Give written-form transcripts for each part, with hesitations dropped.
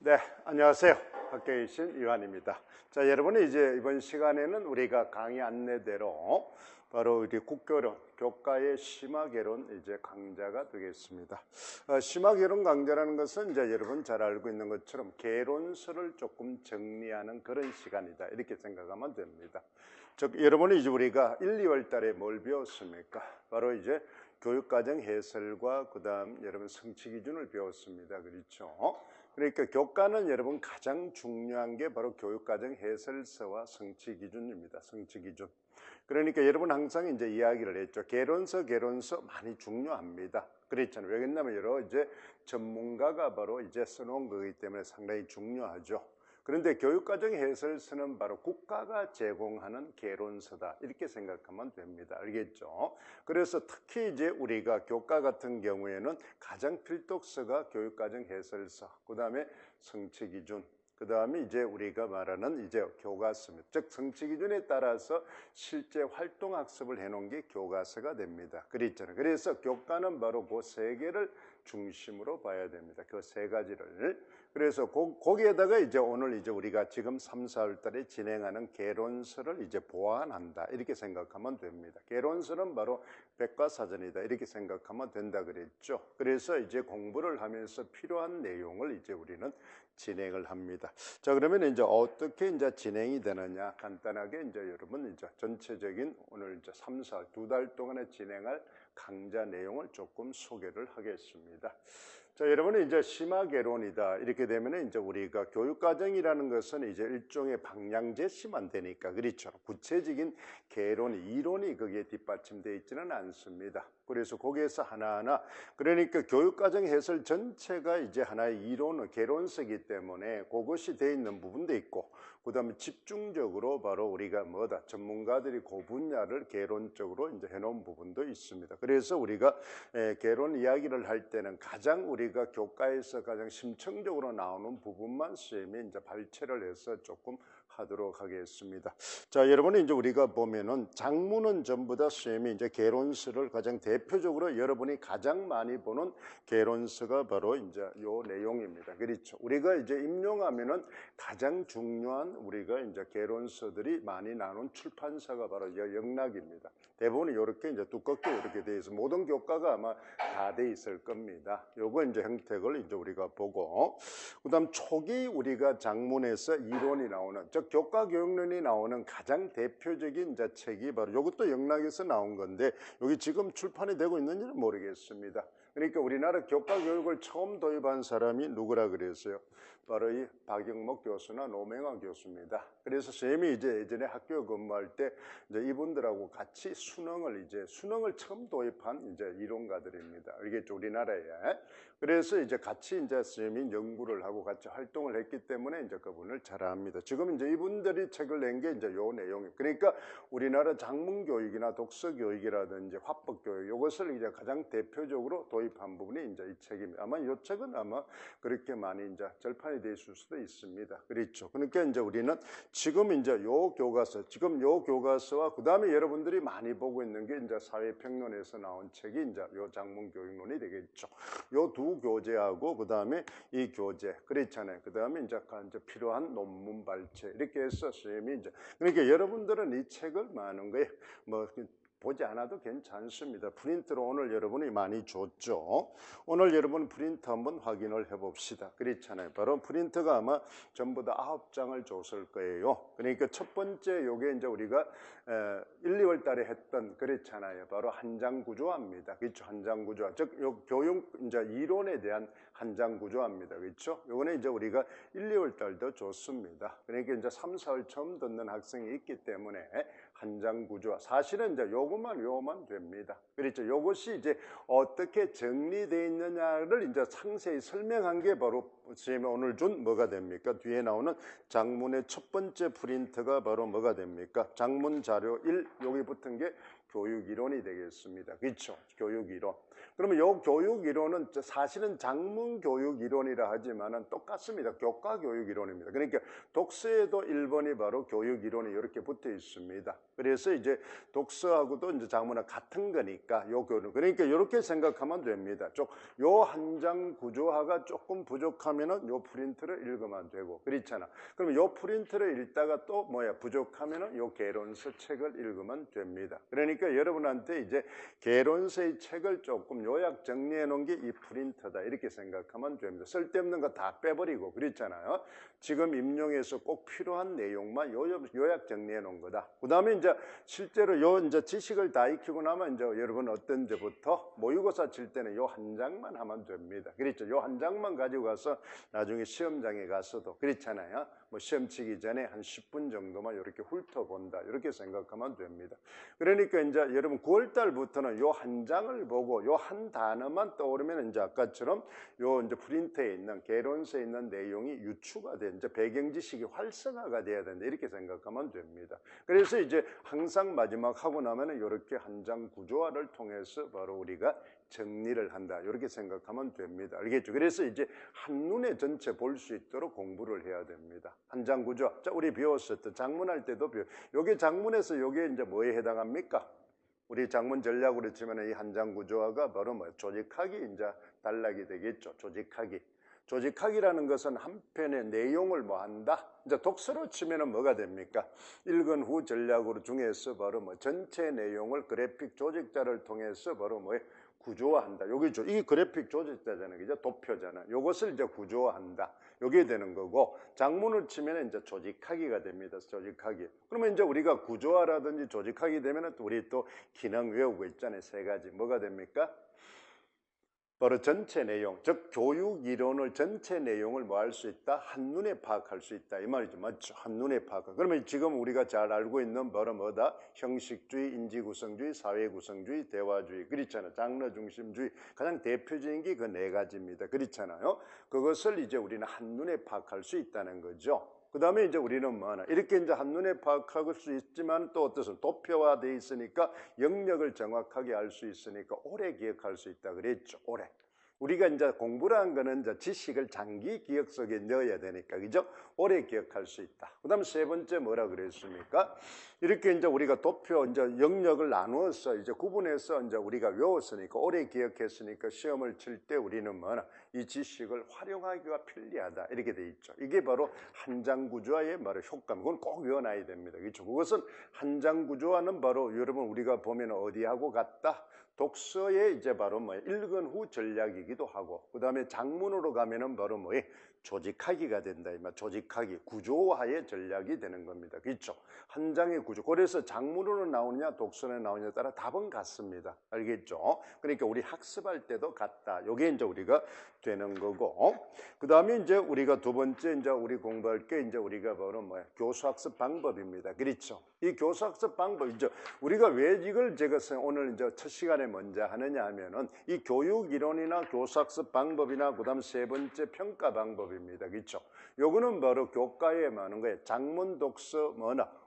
네, 안녕하세요. 학교에 계신 이완입니다. 자, 여러분이 이제 이번 시간에는 우리가 강의 안내대로 바로 우리 국교론, 교과의 심화개론 이제 강좌가 되겠습니다. 심화개론 강좌라는 것은 이제 여러분 잘 알고 있는 것처럼 개론서를 조금 정리하는 그런 시간이다. 이렇게 생각하면 됩니다. 즉, 여러분이 이제 우리가 1, 2월 달에 뭘 배웠습니까? 바로 이제 교육과정 해설과 그다음 여러분 성취 기준을 배웠습니다. 그렇죠? 그러니까 교과는 여러분 가장 중요한 게 바로 교육과정 해설서와 성취 기준입니다. 성취 기준. 그러니까 여러분 항상 이제 이야기를 했죠. 개론서 많이 중요합니다. 그랬잖아요. 왜냐하면 여러 이제 전문가가 바로 이제 써놓은 거기 때문에 상당히 중요하죠. 그런데 교육과정 해설서는 바로 국가가 제공하는 개론서다. 이렇게 생각하면 됩니다. 알겠죠? 그래서 특히 이제 우리가 교과 같은 경우에는 가장 필독서가 교육과정 해설서, 그 다음에 성취기준, 그 다음에 이제 우리가 말하는 이제 교과서입니다. 즉 성취기준에 따라서 실제 활동학습을 해놓은 게 교과서가 됩니다. 그랬잖아요. 그래서 교과는 바로 그 세 개를 중심으로 봐야 됩니다. 그 세 가지를. 그래서 거기에다가 이제 오늘 이제 우리가 지금 3, 4월 달에 진행하는 개론서를 이제 보완한다. 이렇게 생각하면 됩니다. 개론서는 바로 백과사전이다. 이렇게 생각하면 된다 그랬죠. 그래서 이제 공부를 하면서 필요한 내용을 이제 우리는 진행을 합니다. 자, 그러면 이제 어떻게 이제 진행이 되느냐 간단하게 이제 여러분 이제 전체적인 오늘 이제 3, 4월 2달 동안에 진행할 강좌 내용을 조금 소개를 하겠습니다. 자, 여러분이 이제 심화개론이다. 이렇게 되면 이제 우리가 교육과정이라는 것은 이제 일종의 방향 제시만 되니까 그렇죠. 구체적인 개론이, 이론이 거기에 뒷받침되어 있지는 않습니다. 그래서 거기에서 하나하나 그러니까 교육과정 해설 전체가 이제 하나의 이론, 개론서이기 때문에 그것이 되어 있는 부분도 있고 그 다음에 집중적으로 바로 우리가 뭐다 전문가들이 그 분야를 개론적으로 이제 해놓은 부분도 있습니다. 그래서 우리가 개론 이야기를 할 때는 가장 우리가 교과에서 가장 심층적으로 나오는 부분만 쌤이 이제 발췌를 해서 조금 하도록 하겠습니다. 자, 여러분이 이제 우리가 보면은 장문은 전부 다 쌤이 이제 개론서를 가장 대표적으로 여러분이 가장 많이 보는 개론서가 바로 이제 요 내용입니다. 그렇죠. 우리가 이제 임용하면은 가장 중요한 우리가 이제 개론서들이 많이 나눈 출판사가 바로 영락입니다. 대부분 이렇게 이제 두껍게 이렇게 돼 있어 모든 교과가 아마 다 돼 있을 겁니다. 요거 이제 형태를 이제 우리가 보고 그다음 초기 우리가 장문에서 이론이 나오는 즉 교과 교육론이 나오는 가장 대표적인 이제 책이 바로 이것도 영락에서 나온 건데 여기 지금 출판이 되고 있는지는 모르겠습니다. 그러니까 우리나라 교과 교육을 처음 도입한 사람이 누구라 그랬어요? 바로 이 박영목 교수나 노명화 교수입니다. 그래서 쌤이 이제 예전에 학교 근무할 때 이제 이분들하고 같이 수능을 처음 도입한 이제 이론가들입니다. 알겠죠? 우리나라에. 그래서 이제 같이 이제 쌤이 연구를 하고 같이 활동을 했기 때문에 이제 그분을 잘 압니다. 지금 이제 이분들이 책을 낸 게 이제 요 내용이에요. 그러니까 우리나라 장문 교육이나 독서 교육이라든지 화법 교육 이것을 이제 가장 대표적으로 도입한 부분이 이제 이 책입니다. 아마 이 책은 아마 그렇게 많이 이제 절판이 돼 있을 수도 있습니다. 그렇죠. 그러니까 이제 우리는 지금 이제 요 교과서와 그다음에 여러분들이 많이 보고 있는 게 이제 사회평론에서 나온 책이 이제 요 장문 교육론이 되겠죠. 요 두 교재하고 그다음에 이 교재 그렇잖아요. 그다음에 이제 필요한 논문 발췌 이렇게 해서 쌤이 이제 그러니까 여러분들은 이 책을 많은 거에 뭐 보지 않아도 괜찮습니다. 프린트로 오늘 여러분이 많이 줬죠. 오늘 여러분 프린트 한번 확인을 해봅시다. 그렇잖아요. 바로 프린트가 아마 전부 다 9장을 줬을 거예요. 그러니까 첫 번째 요게 이제 우리가 1, 2월 달에 했던 그렇잖아요. 바로 한장 구조화입니다. 그렇죠? 한장 구조화. 즉 요 교육 이제 이론에 대한 한장 구조화입니다. 그렇죠? 요거는 이제 우리가 1, 2월 달도 줬습니다. 그러니까 이제 3, 4월 처음 듣는 학생이 있기 때문에 한장 구조화. 사실은 이제 요것만 됩니다. 그렇죠? 요것이 이제 어떻게 정리되어 있느냐를 이제 상세히 설명한 게 바로 선생님이 오늘 준 뭐가 됩니까? 뒤에 나오는 장문의 첫 번째 프린트가 바로 뭐가 됩니까? 장문 자료 1 여기 붙은 게 교육이론이 되겠습니다. 그렇죠? 교육이론. 그러면 요 교육이론은 사실은 장문 교육이론이라 하지만은 똑같습니다. 교과 교육이론입니다. 그러니까 독서에도 1번이 바로 교육이론이 이렇게 붙어 있습니다. 그래서 이제 독서하고도 이제 장문하고 같은 거니까 요 교육. 그러니까 이렇게 생각하면 됩니다. 요 한 장 구조화가 조금 부족한 필요하면은 요 프린트를 읽으면 되고 그렇잖아. 그러면 요 프린트를 읽다가 또 부족하면은 요 개론서 책을 읽으면 됩니다. 그러니까 여러분한테 이제 개론서의 책을 조금 요약 정리해 놓은 게 이 프린터다 이렇게 생각하면 됩니다. 쓸데없는 거 다 빼버리고 그렇잖아요. 지금 임용해서 꼭 필요한 내용만 요약 정리해 놓은 거다. 그다음에 이제 실제로 요 이제 지식을 다 익히고 나면 이제 여러분 어떤 데부터 모의고사 칠 때는 요 한 장만 하면 됩니다. 그렇죠? 요 한 장만 가지고 가서 나중에 시험장에 가서도 그렇잖아요. 뭐 시험 치기 전에 한 10분 정도만 이렇게 훑어본다. 이렇게 생각하면 됩니다. 그러니까 이제 여러분 9월 달부터는 요 한 장을 보고 요 한 단어만 떠오르면 이제 아까처럼 요 이제 프린터에 있는 개론서에 있는 내용이 유추가 돼 이제 배경 지식이 활성화가 돼야 된다. 이렇게 생각하면 됩니다. 그래서 이제 항상 마지막 하고 나면은 이렇게 한 장 구조화를 통해서 바로 우리가 정리를 한다. 이렇게 생각하면 됩니다. 알겠죠? 그래서 이제 한눈에 전체 볼 수 있도록 공부를 해야 됩니다. 한 장 구조. 자, 우리 배웠었던 장문할 때도 요게 장문에서 요게 이제 뭐에 해당합니까? 우리 장문 전략으로 치면 이 한 장 구조화가 바로 조직하기 이제 단락이 되겠죠. 조직하기. 조직하기라는 것은 한 편의 내용을 한다. 이제 독서로 치면은 뭐가 됩니까? 읽은 후 전략으로 중에서 바로 전체 내용을 그래픽 조직자를 통해서 바로 구조화한다. 여기죠. 이게 그래픽 조직자잖아요. 그죠? 도표잖아요. 요것을 이제 구조화한다. 요게 되는 거고, 장문을 치면 이제 조직하기가 됩니다. 조직하기. 그러면 이제 우리가 구조화라든지 조직하기 되면은 우리 또 기능 외우고 있잖아요. 세 가지. 뭐가 됩니까? 바로 전체 내용, 즉 교육 이론을 전체 내용을 할 수 있다? 한눈에 파악할 수 있다. 이 말이죠. 맞죠? 한눈에 파악. 그러면 지금 우리가 잘 알고 있는 바로 뭐다? 형식주의, 인지구성주의, 사회구성주의, 대화주의. 그렇잖아요. 장르 중심주의. 가장 대표적인 게 그 네 가지입니다. 그렇잖아요. 그것을 이제 우리는 한눈에 파악할 수 있다는 거죠. 그 다음에 이제 우리는 이렇게 이제 한눈에 파악할 수 있지만 또 어떠세요? 도표화되어 있으니까 영역을 정확하게 알 수 있으니까 오래 기억할 수 있다 그랬죠. 오래. 우리가 이제 공부를 한 거는 이제 지식을 장기 기억 속에 넣어야 되니까, 그죠? 오래 기억할 수 있다. 그 다음에 세 번째 뭐라 그랬습니까? 이렇게 이제 우리가 도표, 이제 영역을 나누어서 이제 구분해서 이제 우리가 외웠으니까, 오래 기억했으니까 시험을 칠 때 우리는 이 지식을 활용하기가 편리하다. 이렇게 돼 있죠. 이게 바로 한 장 구조화의 효과. 그건 꼭 외워놔야 됩니다. 그렇죠? 그것은 한 장 구조화는 바로 여러분 우리가 보면 어디하고 같다? 독서의 이제 바로 읽은 후 전략이기도 하고, 그 다음에 장문으로 가면은 바로 조직하기가 된다. 조직하기, 구조화의 전략이 되는 겁니다. 그렇죠? 한 장의 구조. 그래서 장문으로 나오느냐, 독서에 나오느냐에 따라 답은 같습니다. 알겠죠? 그러니까 우리 학습할 때도 같다. 이게 이제 우리가 되는 거고, 그 다음에 이제 우리가 두 번째 이제 우리 공부할 게 이제 우리가 바로 교수학습 방법입니다. 그렇죠? 이 교수학습 방법, 이제 우리가 왜 이걸 제가 오늘 이제 첫 시간에 먼저 하느냐 하면은 이 교육 이론이나 교수학습 방법이나 그다음 세 번째 평가 방법입니다. 그렇죠? 요거는 바로 교과에 많은 거예요. 장문, 독서,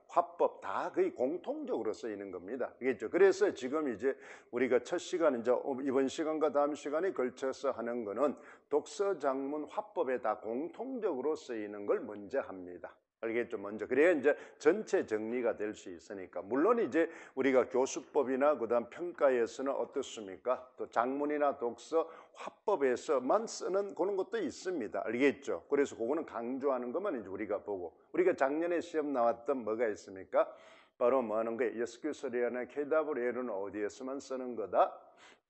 화법 다 거의 공통적으로 쓰이는 겁니다. 알겠죠? 그래서 지금 이제 우리가 첫 시간 이제 이번 시간과 다음 시간에 걸쳐서 하는 거는 독서, 장문, 화법에 다 공통적으로 쓰이는 걸 먼저 합니다. 알겠죠? 먼저. 그래야 이제 전체 정리가 될 수 있으니까. 물론 이제 우리가 교수법이나 그다음 평가에서는 어떻습니까? 또 장문이나 독서, 화법에서만 쓰는 그런 것도 있습니다. 알겠죠? 그래서 그거는 강조하는 것만 이제 우리가 보고. 우리가 작년에 시험 나왔던 뭐가 있습니까? 바로 뭐 하는 거예요? SQL이나 KWL은 어디에서만 쓰는 거다?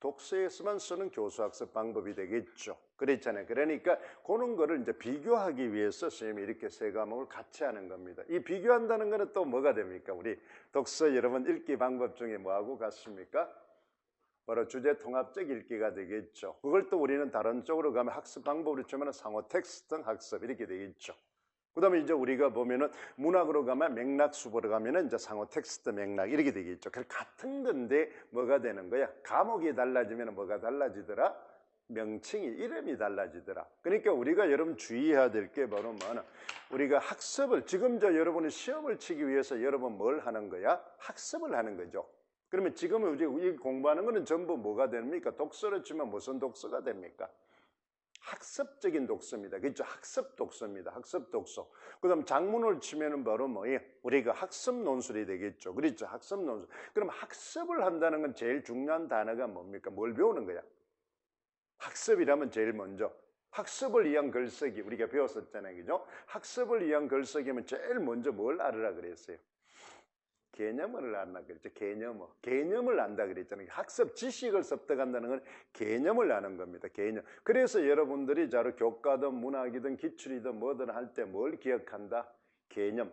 독서에서만 쓰는 교수학습 방법이 되겠죠. 그렇잖아요. 그러니까 그런 거를 이제 비교하기 위해서 선생님이 이렇게 세 과목을 같이 하는 겁니다. 이 비교한다는 거는 또 뭐가 됩니까? 우리 독서 여러분 읽기 방법 중에 뭐하고 같습니까? 바로 주제 통합적 읽기가 되겠죠. 그걸 또 우리는 다른 쪽으로 가면 학습 방법으로 치면 상호 텍스트 등 학습 이렇게 되겠죠. 그 다음에 이제 우리가 보면은 문학으로 가면 맥락 수보로 가면은 이제 상호 텍스트 맥락 이렇게 되겠죠. 그 같은 건데 뭐가 되는 거야? 과목이 달라지면 뭐가 달라지더라? 명칭이, 이름이 달라지더라. 그러니까 우리가 여러분 주의해야 될 게 바로 우리가 학습을, 지금 여러분이 시험을 치기 위해서 여러분 뭘 하는 거야? 학습을 하는 거죠. 그러면 지금 우리 공부하는 거는 전부 뭐가 됩니까? 독서를 치면 무슨 독서가 됩니까? 학습적인 독서입니다. 그렇죠? 학습 독서입니다. 학습 독서. 그 다음 장문을 치면은 바로 우리가 학습 논술이 되겠죠. 그렇죠? 학습 논술. 그럼 학습을 한다는 건 제일 중요한 단어가 뭡니까? 뭘 배우는 거야? 학습이라면 제일 먼저 학습을 위한 글쓰기 우리가 배웠었잖아요. 그죠? 학습을 위한 글쓰기면 제일 먼저 뭘 알으라 그랬어요? 개념을 안다 그랬죠. 개념을 안다 그랬잖아요. 학습 지식을 습득한다는 건 개념을 아는 겁니다. 개념. 그래서 여러분들이 자로 교과든 문학이든 기출이든 뭐든 할 때 뭘 기억한다?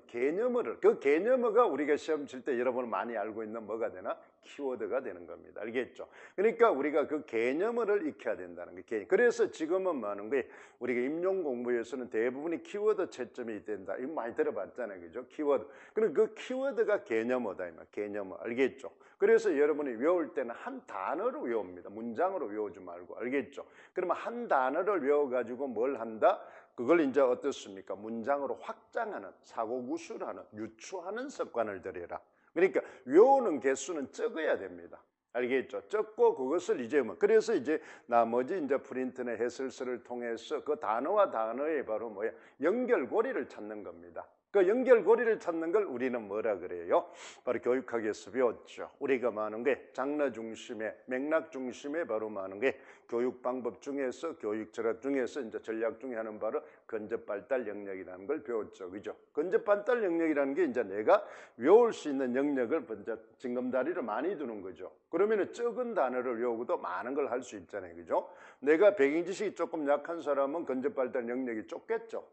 개념어를. 그 개념어가 우리가 시험 칠 때 여러분 많이 알고 있는 뭐가 되나? 키워드가 되는 겁니다. 알겠죠? 그러니까 우리가 그 개념어를 익혀야 된다는 거예요. 그래서 지금은 뭐 하는 거예요? 우리가 임용 공부에서는 대부분이 키워드 채점이 된다. 이거 많이 들어봤잖아요. 그죠? 키워드. 그럼 그 키워드가 개념어다. 개념어. 알겠죠? 그래서 여러분이 외울 때는 한 단어로 외웁니다. 문장으로 외우지 말고. 알겠죠? 그러면 한 단어를 외워가지고 뭘 한다? 그걸 이제 어떻습니까? 문장으로 확장하는, 사고구술하는, 유추하는 습관을 들여라. 그러니까 외우는 개수는 적어야 됩니다. 알겠죠? 적고 그것을 이제 그래서 이제 나머지 이제 프린트나 해설서를 통해서 그 단어와 단어의 바로 연결고리를 찾는 겁니다. 그 연결고리를 찾는 걸 우리는 뭐라 그래요? 바로 교육학에서 배웠죠. 우리가 많은 게 장르 중심의, 맥락 중심의 바로 많은 게 교육 방법 중에서, 교육 철학 중에서 이제 전략 중에 하는 바로 근접 발달 영역이라는 걸 배웠죠. 그죠? 근접 발달 영역이라는 게 이제 내가 외울 수 있는 영역을 먼저 징검다리를 많이 두는 거죠. 그러면은 적은 단어를 외우고도 많은 걸 할 수 있잖아요. 그죠? 내가 배경 지식이 조금 약한 사람은 근접 발달 영역이 좁겠죠.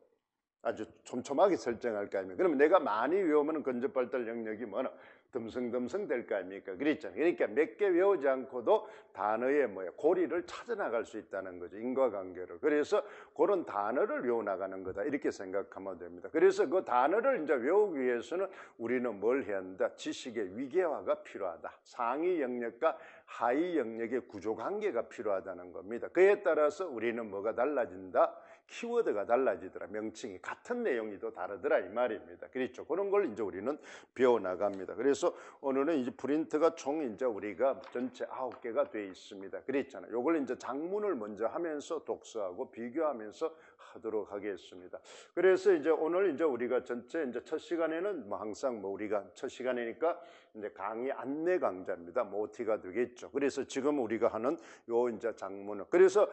아주 촘촘하게 설정할 거 아닙니까? 그러면 내가 많이 외우면 근접 발달 영역이 뭐나 듬성듬성 될 거 아닙니까? 그랬잖아요. 그러니까 몇 개 외우지 않고도 단어의 고리를 찾아 나갈 수 있다는 거죠. 인과관계를. 그래서 그런 단어를 외워 나가는 거다. 이렇게 생각하면 됩니다. 그래서 그 단어를 이제 외우기 위해서는 우리는 뭘 해야 한다? 지식의 위계화가 필요하다. 상위 영역과 하위 영역의 구조 관계가 필요하다는 겁니다. 그에 따라서 우리는 뭐가 달라진다? 키워드가 달라지더라. 명칭이 같은 내용이도 다르더라 이 말입니다. 그렇죠? 그런 걸 이제 우리는 배워 나갑니다. 그래서 오늘은 이제 프린트가 총 이제 우리가 전체 9개가 돼 있습니다. 그랬잖아요. 요걸 이제 장문을 먼저 하면서 독서하고 비교하면서 하도록 하겠습니다. 그래서 이제 오늘 이제 우리가 전체 이제 첫 시간에는 항상 우리가 첫 시간이니까 이제 강의 안내 강좌입니다. OT가 되겠죠. 그래서 지금 우리가 하는 요 이제 장문을 그래서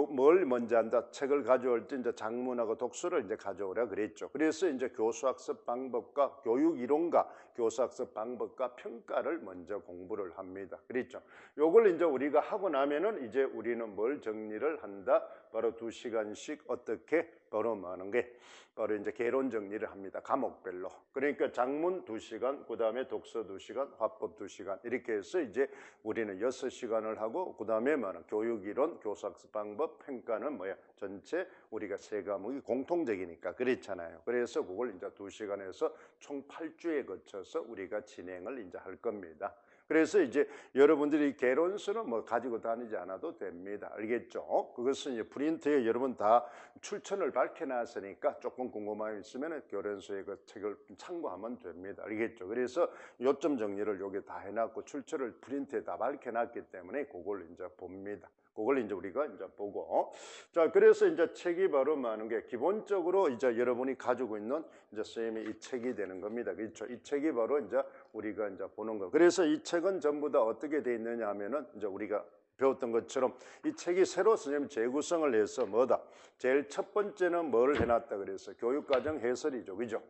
뭘 먼저 한다? 책을 가져올 때 이제 장문하고 독서를 이제 가져오라 그랬죠. 그래서 이제 교수학습 방법과 교육 이론과 교수학습 방법과 평가를 먼저 공부를 합니다. 그랬죠. 요걸 이제 우리가 하고 나면은 이제 우리는 뭘 정리를 한다? 바로 2시간씩 어떻게 바로 하는 게 바로 이제 개론 정리를 합니다. 과목별로. 그러니까 장문 2시간, 그다음에 독서 2시간, 화법 2시간 이렇게 해서 이제 우리는 6시간을 하고 그다음에 교육 이론, 교수학습 방법, 평가는 전체 우리가 3과목이 공통적이니까 그렇잖아요. 그래서 그걸 이제 2시간에서 총 8주에 거쳐서 우리가 진행을 이제 할 겁니다. 그래서 이제 여러분들이 개론서는 가지고 다니지 않아도 됩니다. 알겠죠? 그것은 이제 프린트에 여러분 다 출처를 밝혀놨으니까 조금 궁금함이 있으면 개론서의 그 책을 참고하면 됩니다. 알겠죠? 그래서 요점 정리를 여기 다 해놨고 출처를 프린트에 다 밝혀놨기 때문에 그걸 이제 봅니다. 그걸 이제 우리가 이제 보고. 자, 그래서 이제 책이 바로 많은 게 기본적으로 이제 여러분이 가지고 있는 이제 선생님이 이 책이 되는 겁니다. 그렇죠? 이 책이 바로 이제 우리가 이제 보는 거. 그래서 이 책은 전부 다 어떻게 돼 있느냐 하면은 이제 우리가 배웠던 것처럼 이 책이 새로 선생님 재구성을 해서 뭐다? 제일 첫 번째는 뭘 해놨다 그래서 교육과정 해설이죠. 그죠?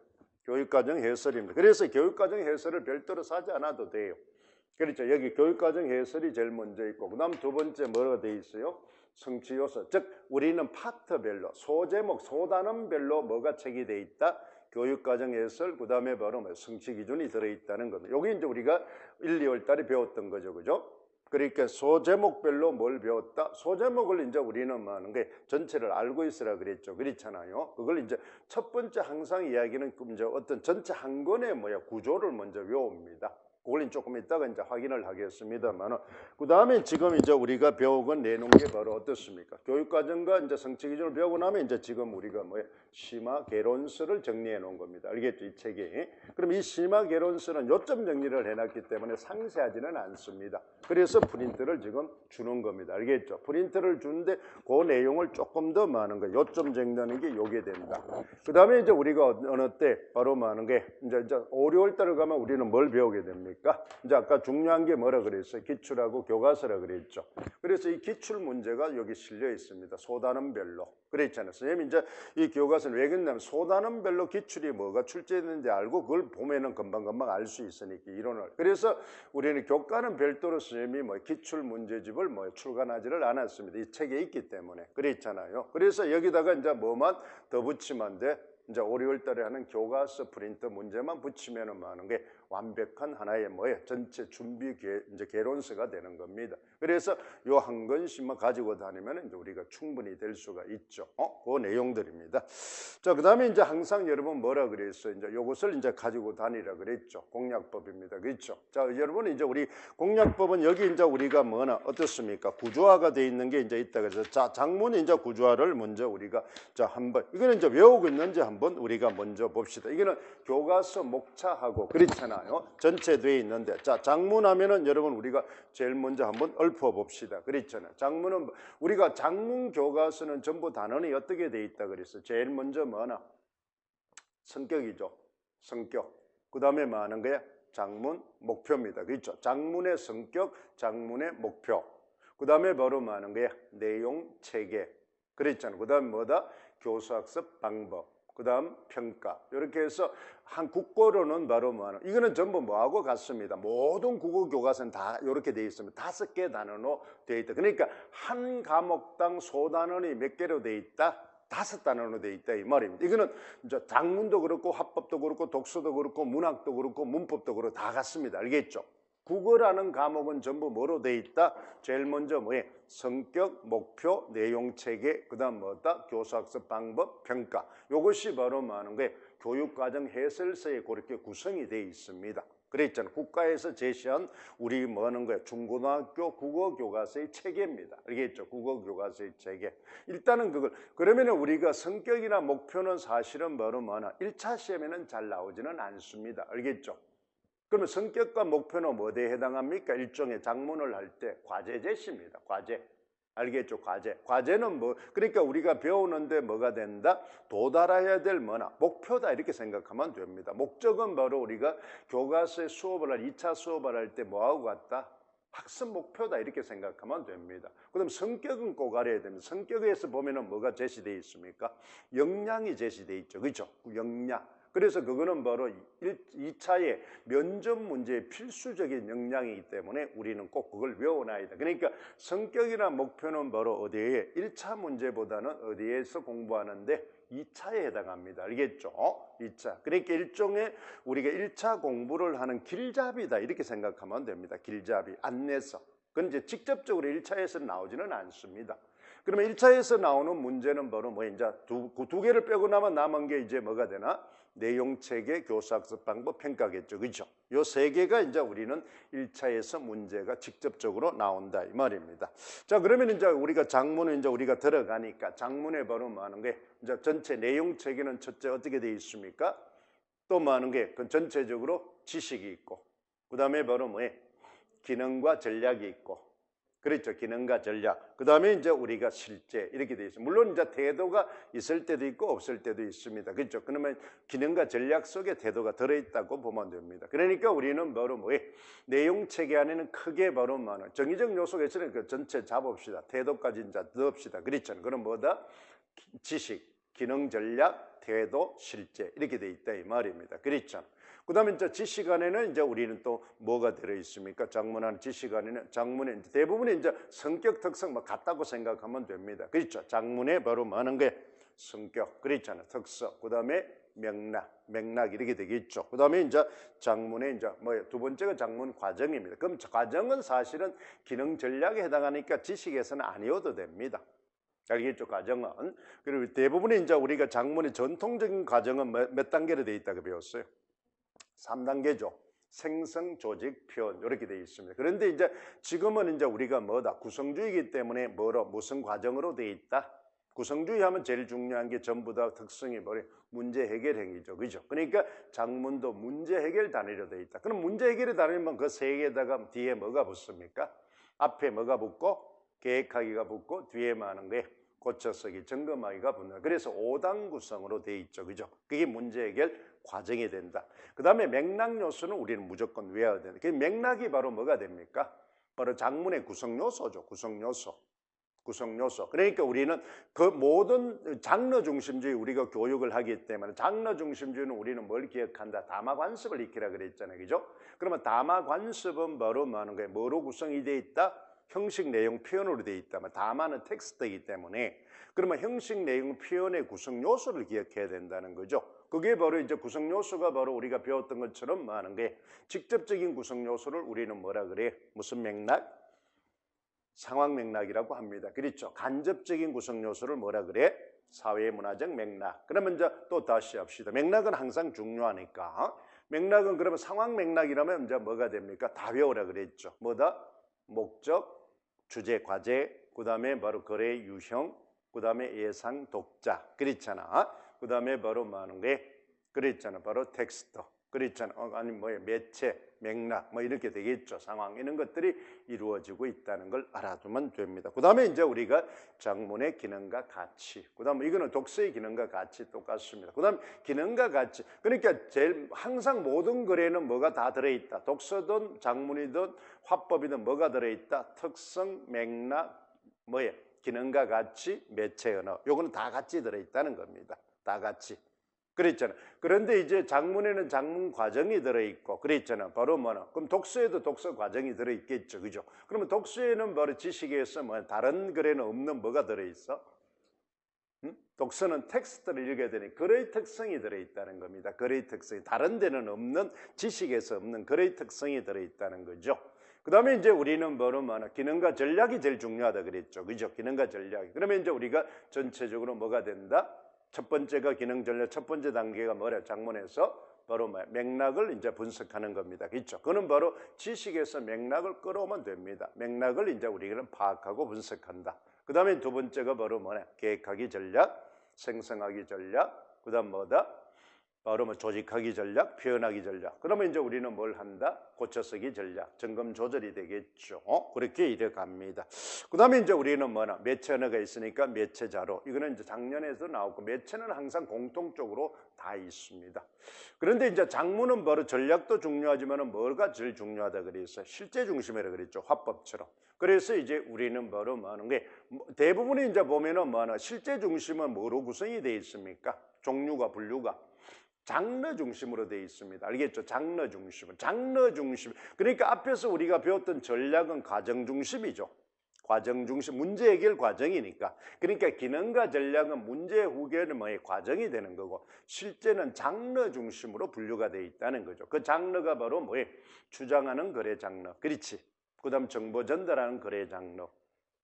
교육과정 해설입니다. 그래서 교육과정 해설을 별도로 사지 않아도 돼요. 그렇죠. 여기 교육과정 해설이 제일 먼저 있고 그 다음 두 번째 뭐가 돼 있어요? 성취 요소. 즉 우리는 파트별로 소제목, 소단원별로 뭐가 책이 돼 있다? 교육과정 해설, 그 다음에 바로 성취 기준이 들어있다는 겁니다. 여기 이제 우리가 1, 2월 달에 배웠던 거죠. 그죠? 그러니까 소제목별로 뭘 배웠다? 소제목을 이제 우리는 뭐 하는 게 전체를 알고 있으라 그랬죠. 그렇잖아요. 그걸 이제 첫 번째 항상 이야기는 이제 어떤 전체 한 권의 구조를 먼저 외웁니다. 그걸 조금 이따가 이제 확인을 하겠습니다만, 그 다음에 지금 이제 우리가 배우건 내놓은 게 바로 어떻습니까? 교육과정과 이제 성취 기준을 배우고 나면 이제 지금 우리가 심화 개론서를 정리해 놓은 겁니다. 알겠죠? 이 책이. 그럼 이 심화 개론서는 요점 정리를 해놨기 때문에 상세하지는 않습니다. 그래서 프린트를 지금 주는 겁니다. 알겠죠? 프린트를 주는데 그 내용을 조금 더 많은 거, 요점 정리하는 게 요게 됩니다. 그 다음에 이제 우리가 어느 때 바로 많은 게 이제 5, 6월 달을 가면 우리는 뭘 배우게 됩니까? 뭡니까? 이제 아까 중요한 게 뭐라 그랬어요? 기출하고 교과서라 그랬죠. 그래서 이 기출 문제가 여기 실려 있습니다. 소단원별로. 그랬잖아요. 선생님 이제 이 교과서는 왜 그러냐면 소단원별로 기출이 뭐가 출제되는지 알고 그걸 보면은 금방금방 알 수 있으니까 이론을. 그래서 우리는 교과는 별도로 선생님이 뭐 기출 문제집을 뭐 출간하지를 않았습니다. 이 책에 있기 때문에. 그랬잖아요. 그래서 여기다가 이제 뭐만 더 붙이면 돼? 이제 5, 6월 달에 하는 교과서 프린트 문제만 붙이면은 하는 게 완벽한 하나의 뭐예요? 전체 준비 이제 개론서가 되는 겁니다. 그래서 요 한 권씩만 가지고 다니면 이제 우리가 충분히 될 수가 있죠. 그 내용들입니다. 자, 그다음에 이제 항상 여러분 뭐라 그랬어요? 이제 요것을 이제 가지고 다니라 그랬죠. 공략법입니다. 그렇죠? 자, 여러분 이제 우리 공략법은 여기 이제 우리가 뭐나 어떻습니까? 구조화가 돼 있는 게 이제 있다 그래서 자, 장문 이제 구조화를 먼저 우리가 자, 한번 이거는 이제 외우고 있는지 한번 우리가 먼저 봅시다. 이거는 교과서 목차하고 그렇잖아요. 전체 돼 있는데 자, 장문하면은 여러분 우리가 제일 먼저 한번 읊어 봅시다. 그렇잖아요. 장문은 우리가 장문 교과서는 전부 단원이 어떻게 돼 있다 그랬어? 제일 먼저 뭐나 성격이죠. 성격. 그다음에 뭐 하는 거야? 장문 목표입니다. 그렇죠? 장문의 성격, 장문의 목표. 그다음에 바로 뭐 하는 거야? 내용 체계. 그랬잖아요. 그다음 뭐다? 교수학습 방법. 그다음 평가. 이렇게 해서 한 국어로는 바로 뭐 하는 이거는 전부 뭐하고 같습니다. 모든 국어 교과서는 다 이렇게 돼 있습니다. 5개 단원으로 돼 있다. 그러니까 한 과목당 소단원이 몇 개로 돼 있다? 5단원으로 돼 있다 이 말입니다. 이거는 이제 장문도 그렇고 화법도 그렇고 독서도 그렇고 문학도 그렇고 문법도 그렇고 다 같습니다. 알겠죠? 국어라는 과목은 전부 뭐로 돼 있다? 제일 먼저 뭐예요? 성격, 목표, 내용 체계, 그다음 뭐다? 교수학습 방법, 평가. 이것이 바로 뭐 하는 거예요? 교육과정 해설서에 그렇게 구성이 돼 있습니다. 그랬잖아요. 국가에서 제시한 우리 뭐 하는 거예요? 중고등학교 국어교과서의 체계입니다. 알겠죠? 국어교과서의 체계. 일단은 그걸 그러면 우리가 성격이나 목표는 사실은 바로 뭐나 1차 시험에는 잘 나오지는 않습니다. 알겠죠? 그러면 성격과 목표는 뭐에 해당합니까? 일종의 작문을 할 때 과제 제시입니다. 과제. 알겠죠? 과제. 과제는 뭐 그러니까 우리가 배우는데 뭐가 된다? 도달해야 될 뭐나 목표다 이렇게 생각하면 됩니다. 목적은 바로 우리가 교과서의 수업을 할 2차 수업을 할 때 뭐하고 같다? 학습 목표다 이렇게 생각하면 됩니다. 그럼 성격은 꼭 알아야 됩니다. 성격에서 보면은 뭐가 제시되어 있습니까? 역량이 제시되어 있죠. 그렇죠? 역량. 그래서 그거는 바로 2차의 면접 문제의 필수적인 역량이기 때문에 우리는 꼭 그걸 외워놔야 돼. 그러니까 성격이나 목표는 바로 어디에 1차 문제보다는 어디에서 공부하는데 2차에 해당합니다. 알겠죠? 2차. 그러니까 일종의 우리가 1차 공부를 하는 길잡이다 이렇게 생각하면 됩니다. 길잡이, 안내서. 그건 이제 직접적으로 1차에서 나오지는 않습니다. 그러면 1차에서 나오는 문제는 바로 뭐 이제 두 개를 빼고 나면 남은 게 이제 뭐가 되나? 내용 체계, 교수학습 방법, 평가겠죠. 그렇죠? 요 세 개가 이제 우리는 1차에서 문제가 직접적으로 나온다 이 말입니다. 자, 그러면 이제 우리가 장문은 이제 우리가 들어가니까 장문에 바로 뭐 하는 게 이제 전체 내용 체계는 첫째 어떻게 되어 있습니까? 또 뭐 하는 게 그 전체적으로 지식이 있고 그다음에 바로 뭐에 기능과 전략이 있고 그렇죠. 기능과 전략. 그 다음에 이제 우리가 실제 이렇게 되어 있습니다. 물론 이제 태도가 있을 때도 있고 없을 때도 있습니다. 그렇죠. 그러면 기능과 전략 속에 태도가 들어있다고 보면 됩니다. 그러니까 우리는 바로 뭐예요? 내용 체계 안에는 크게 바로 뭐는 정의적 요소가 있으니까 그 전체 잡읍시다. 태도까지 이제 넣읍시다. 그렇잖아요. 그럼 뭐다? 지식, 기능, 전략, 태도, 실제 이렇게 되어 있다 이 말입니다. 그렇죠. 그 다음에 이제 지식 안에는 이제 우리는 또 뭐가 들어있습니까? 장문하는 지식 안에는 장문에 대부분이 이제 성격 특성 뭐 같다고 생각하면 됩니다. 그렇죠? 장문에 바로 뭐 하는 게 성격, 그렇잖아요. 특성, 그 다음에 맥락 이렇게 되겠죠. 그 다음에 이제 장문에 이제 뭐예요? 두 번째가 장문 과정입니다. 그럼 과정은 사실은 기능 전략에 해당하니까 지식에서는 아니어도 됩니다. 알겠죠? 과정은. 그리고 대부분의 이제 우리가 장문의 전통적인 과정은 몇 단계로 되어 있다고 배웠어요? 3단계죠. 생성, 조직, 표현 이렇게 되어 있습니다. 그런데 이제 지금은 이제 우리가 뭐다? 구성주의이기 때문에 무슨 과정으로 되어 있다? 구성주의 하면 제일 중요한 게 전부 다 특성이 뭐래? 문제 해결 행위죠. 그죠? 그러니까 장문도 문제 해결 단위로 되어 있다. 그럼 문제 해결의 단위면 그 세 개에다가 뒤에 뭐가 붙습니까? 앞에 뭐가 붙고 계획하기가 붙고 뒤에 뭐 하는 거예요? 고쳐쓰기, 점검하기가 붙는. 그래서 5단 구성으로 돼 있죠. 그죠? 그게 문제 해결 과정이 된다. 그 다음에 맥락 요소는 우리는 무조건 외워야 된다. 그 맥락이 바로 뭐가 됩니까? 바로 작문의 구성 요소죠. 구성 요소. 구성 요소. 그러니까 우리는 그 모든 장르 중심주의 우리가 교육을 하기 때문에 장르 중심주의는 우리는 뭘 기억한다? 담화 관습을 익히라 그랬잖아요. 그죠? 그러면 담화 관습은 바로 뭐 하는 거예요? 뭐로 구성이 돼 있다? 형식, 내용, 표현으로 돼 있다면 담화는 텍스트이기 때문에 그러면 형식, 내용, 표현의 구성 요소를 기억해야 된다는 거죠. 그게 바로 이제 구성 요소가 바로 우리가 배웠던 것처럼 뭐 하는 게 직접적인 구성 요소를 우리는 뭐라 그래? 무슨 맥락? 상황 맥락이라고 합니다. 그렇죠? 간접적인 구성 요소를 뭐라 그래? 사회 문화적 맥락. 그러면 이제 또 다시 합시다. 맥락은 항상 중요하니까. 맥락은 그러면 상황 맥락이라면 이제 뭐가 됩니까? 다 외우라 그랬죠. 뭐다? 목적, 주제, 과제, 그 다음에 바로 거래 유형, 그 다음에 예상, 독자. 그렇잖아. 그 다음에 바로 뭐 하는 게? 그랬잖아. 바로 텍스트. 그랬잖아. 아니 뭐예요? 매체, 맥락 뭐 이렇게 되겠죠. 상황 이런 것들이 이루어지고 있다는 걸 알아두면 됩니다. 그 다음에 이제 우리가 장문의 기능과 가치. 그 다음에 이거는 독서의 기능과 가치 똑같습니다. 그 다음 기능과 가치. 그러니까 제일 항상 모든 글에는 뭐가 다 들어있다. 독서든 장문이든 화법이든 뭐가 들어있다. 특성, 맥락, 뭐예요? 기능과 가치, 매체 언어. 요거는 다 같이 들어있다는 겁니다. 다 같이. 그랬잖아. 그런데 이제 장문에는 장문 과정이 들어있고, 그랬잖아. 바로 뭐나. 그럼 독서에도 독서 과정이 들어있겠죠. 그죠? 그러면 독서에는 바로 지식에서 뭐 다른 글에는 없는 뭐가 들어있어? 독서는 텍스트를 읽어야 되니 글의 특성이 들어있다는 겁니다. 글의 특성이. 다른 데는 없는 지식에서 없는 글의 특성이 들어있다는 거죠. 그 다음에 이제 우리는 바로 뭐나. 기능과 전략이 제일 중요하다 그랬죠. 그죠? 기능과 전략이. 그러면 이제 우리가 전체적으로 뭐가 된다? 첫 번째가 기능 전략, 첫 번째 단계가 뭐래? 장문에서 바로 맥락을 이제 분석하는 겁니다. 그렇죠? 그는 바로 지식에서 맥락을 끌어오면 됩니다. 맥락을 이제 우리는 파악하고 분석한다. 그 다음에 두 번째가 바로 뭐냐? 계획하기 전략, 생성하기 전략, 그 다음 뭐다? 바로 뭐 조직하기 전략, 표현하기 전략. 그러면 이제 우리는 뭘 한다? 고쳐쓰기 전략, 점검 조절이 되겠죠. 그렇게 이뤄갑니다. 그 다음에 이제 우리는 뭐나? 매체 언어가 있으니까 매체 자료. 이거는 이제 작년에도 나오고 매체는 항상 공통적으로 다 있습니다. 그런데 이제 장문은 바로 전략도 중요하지만은 뭐가 제일 중요하다 그래서 실제 중심이라 그랬죠. 화법처럼. 그래서 이제 우리는 바로 뭐 하는 게 대부분이 이제 보면은 뭐 하나? 실제 중심은 뭐로 구성이 되어 있습니까? 종류가 분류가. 장르 중심으로 되어 있습니다. 알겠죠? 장르 중심은. 장르 중심. 그러니까 앞에서 우리가 배웠던 전략은 과정 중심이죠. 과정 중심. 문제 해결 과정이니까. 그러니까 기능과 전략은 문제 해결은 뭐의 과정이 되는 거고 실제는 장르 중심으로 분류가 되어 있다는 거죠. 그 장르가 바로 뭐에 주장하는 거래 장르. 그렇지. 그 다음 정보 전달하는 거래 장르.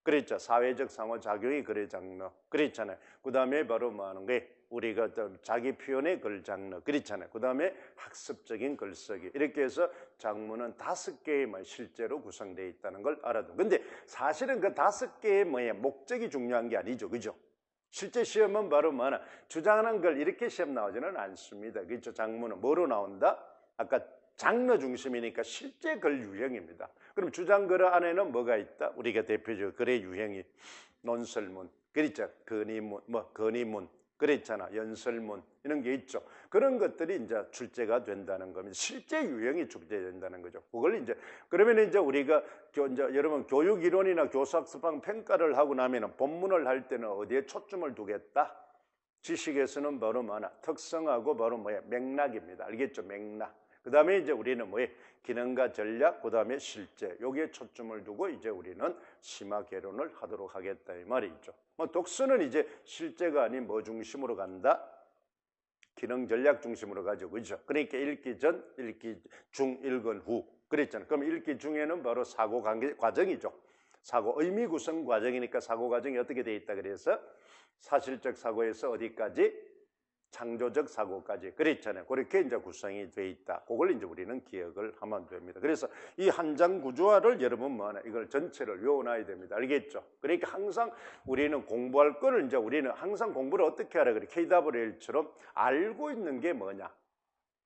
그랬죠. 사회적 상호작용이 거래 장르. 그랬잖아요. 그 다음에 바로 뭐 하는 게 우리가 자기 표현의 글 장르. 그렇잖아요. 그 다음에 학습적인 글쓰기. 이렇게 해서 장문은 5개의 실제로 구성되어 있다는 걸 알아도. 근데 사실은 그 5개의 목적이 중요한 게 아니죠. 그죠? 실제 시험은 바로 뭐나 주장하는 걸 이렇게 시험 나오지는 않습니다. 그렇죠? 장문은 뭐로 나온다? 아까 장르 중심이니까 실제 글 유형입니다. 그럼 주장글 안에는 뭐가 있다? 우리가 대표적으로 글의 유형이 논설문, 그렇죠? 건의문, 건의문, 그랬잖아. 연설문 이런 게 있죠. 그런 것들이 이제 출제가 된다는 겁니다. 실제 유형이 출제된다는 거죠. 그걸 이제 그러면 이제 우리가 이제 여러분 교육 이론이나 교사학습방 평가를 하고 나면은 본문을 할 때는 어디에 초점을 두겠다? 지식에서는 바로 뭐나 특성하고 바로 뭐야 맥락입니다. 알겠죠? 맥락. 그 다음에 이제 우리는 뭐에 기능과 전략, 그 다음에 실제 여기에 초점을 두고 이제 우리는 심화 개론을 하도록 하겠다 이 말이죠. 독서는 이제 실제가 아닌 뭐 중심으로 간다? 기능 전략 중심으로 가죠. 그죠? 그러니까 읽기 전, 읽기 중, 읽은 후. 그랬잖아요. 그럼 읽기 중에는 바로 사고 관계 과정이죠. 사고 의미 구성 과정이니까 사고 과정이 어떻게 돼 있다 그래서 사실적 사고에서 어디까지? 창조적 사고까지 그랬잖아요. 그렇게 이제 구성이 돼 있다. 그걸 이제 우리는 기억을 하면 됩니다. 그래서 이 한 장 구조화를 여러분 뭐나 이걸 전체를 외워놔야 됩니다. 알겠죠? 그러니까 항상 우리는 공부할 거를 이제 우리는 항상 공부를 어떻게 하라 그래? KWL처럼 알고 있는 게 뭐냐?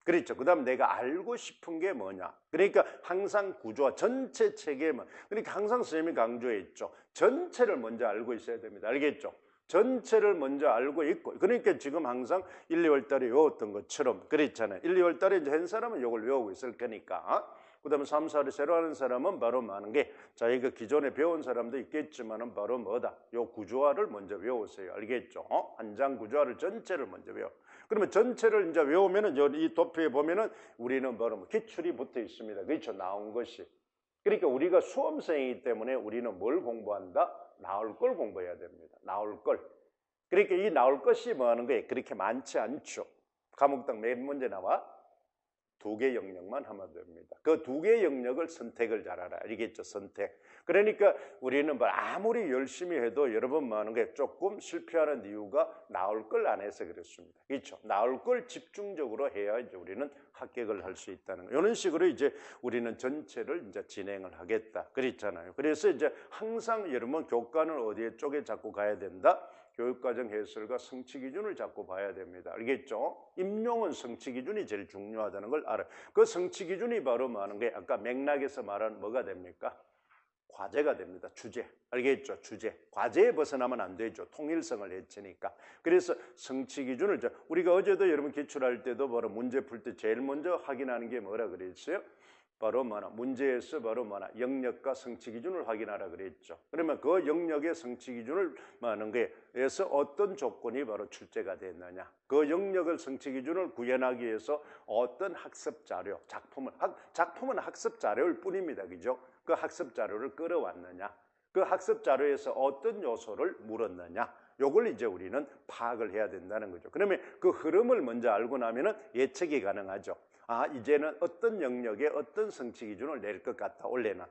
그렇죠. 그 다음 내가 알고 싶은 게 뭐냐? 그러니까 항상 구조화 전체 체계만. 그러니까 항상 선생님이 강조했죠. 전체를 먼저 알고 있어야 됩니다. 알겠죠? 전체를 먼저 알고 있고, 그러니까 지금 항상 1, 2월 달에 외웠던 것처럼 그랬잖아요. 1, 2월 달에 이제 한 사람은 이걸 외우고 있을 거니까. 그다음에 3, 4를 새로 하는 사람은 바로 많은 게 자기가 기존에 배운 사람도 있겠지만은 바로 뭐다? 요 구조화를 먼저 외우세요. 알겠죠? 한 장 구조화를 전체를 먼저 외워. 그러면 전체를 이제 외우면은 이 도표에 보면은 우리는 바로 기출이 붙어 있습니다. 그렇죠? 나온 것이. 그러니까 우리가 수험생이기 때문에 우리는 뭘 공부한다? 나올 걸 공부해야 됩니다. 나올 걸. 그러니까 이 나올 것이 뭐 하는 거예요? 그렇게 많지 않죠. 과목당 몇 문제 나와? 2개 영역만 하면 됩니다. 그 2개 영역을 선택을 잘하라. 알겠죠? 선택. 그러니까 우리는 뭐 아무리 열심히 해도 여러분 뭐 하는 게 조금 실패하는 이유가 나올 걸 안 해서 그렇습니다. 그렇죠? 나올 걸 집중적으로 해야 이제 우리는 합격을 할 수 있다는 거. 이런 식으로 이제 우리는 전체를 이제 진행을 하겠다. 그랬잖아요. 그래서 이제 항상 여러분 교과는 어디에 쪽에 자꾸 가야 된다? 교육과정 해설과 성취 기준을 자꾸 봐야 됩니다. 알겠죠? 임용은 성취 기준이 제일 중요하다는 걸 알아요. 그 성취 기준이 바로 뭐하는 게 아까 맥락에서 말한 뭐가 됩니까? 과제가 됩니다. 주제. 알겠죠? 주제. 과제에 벗어나면 안 되죠. 통일성을 해치니까. 그래서 성취 기준을 우리가 어제도 여러분 기출할 때도 바로 문제 풀 때 제일 먼저 확인하는 게 뭐라 그랬어요? 바로 뭐나 문제에서 바로 뭐나 영역과 성취 기준을 확인하라 그랬죠. 그러면 그 영역의 성취 기준을 말하는 거에서 어떤 조건이 바로 출제가 됐느냐. 그 영역을 성취 기준을 구현하기 위해서 어떤 학습 자료, 작품은 학습 자료일 뿐입니다. 그죠? 그 학습 자료를 끌어왔느냐. 그 학습 자료에서 어떤 요소를 물었느냐. 요걸 이제 우리는 파악을 해야 된다는 거죠. 그러면 그 흐름을 먼저 알고 나면은 예측이 가능하죠. 아, 이제는 어떤 영역에 어떤 성취 기준을 낼 것 같다, 올해는.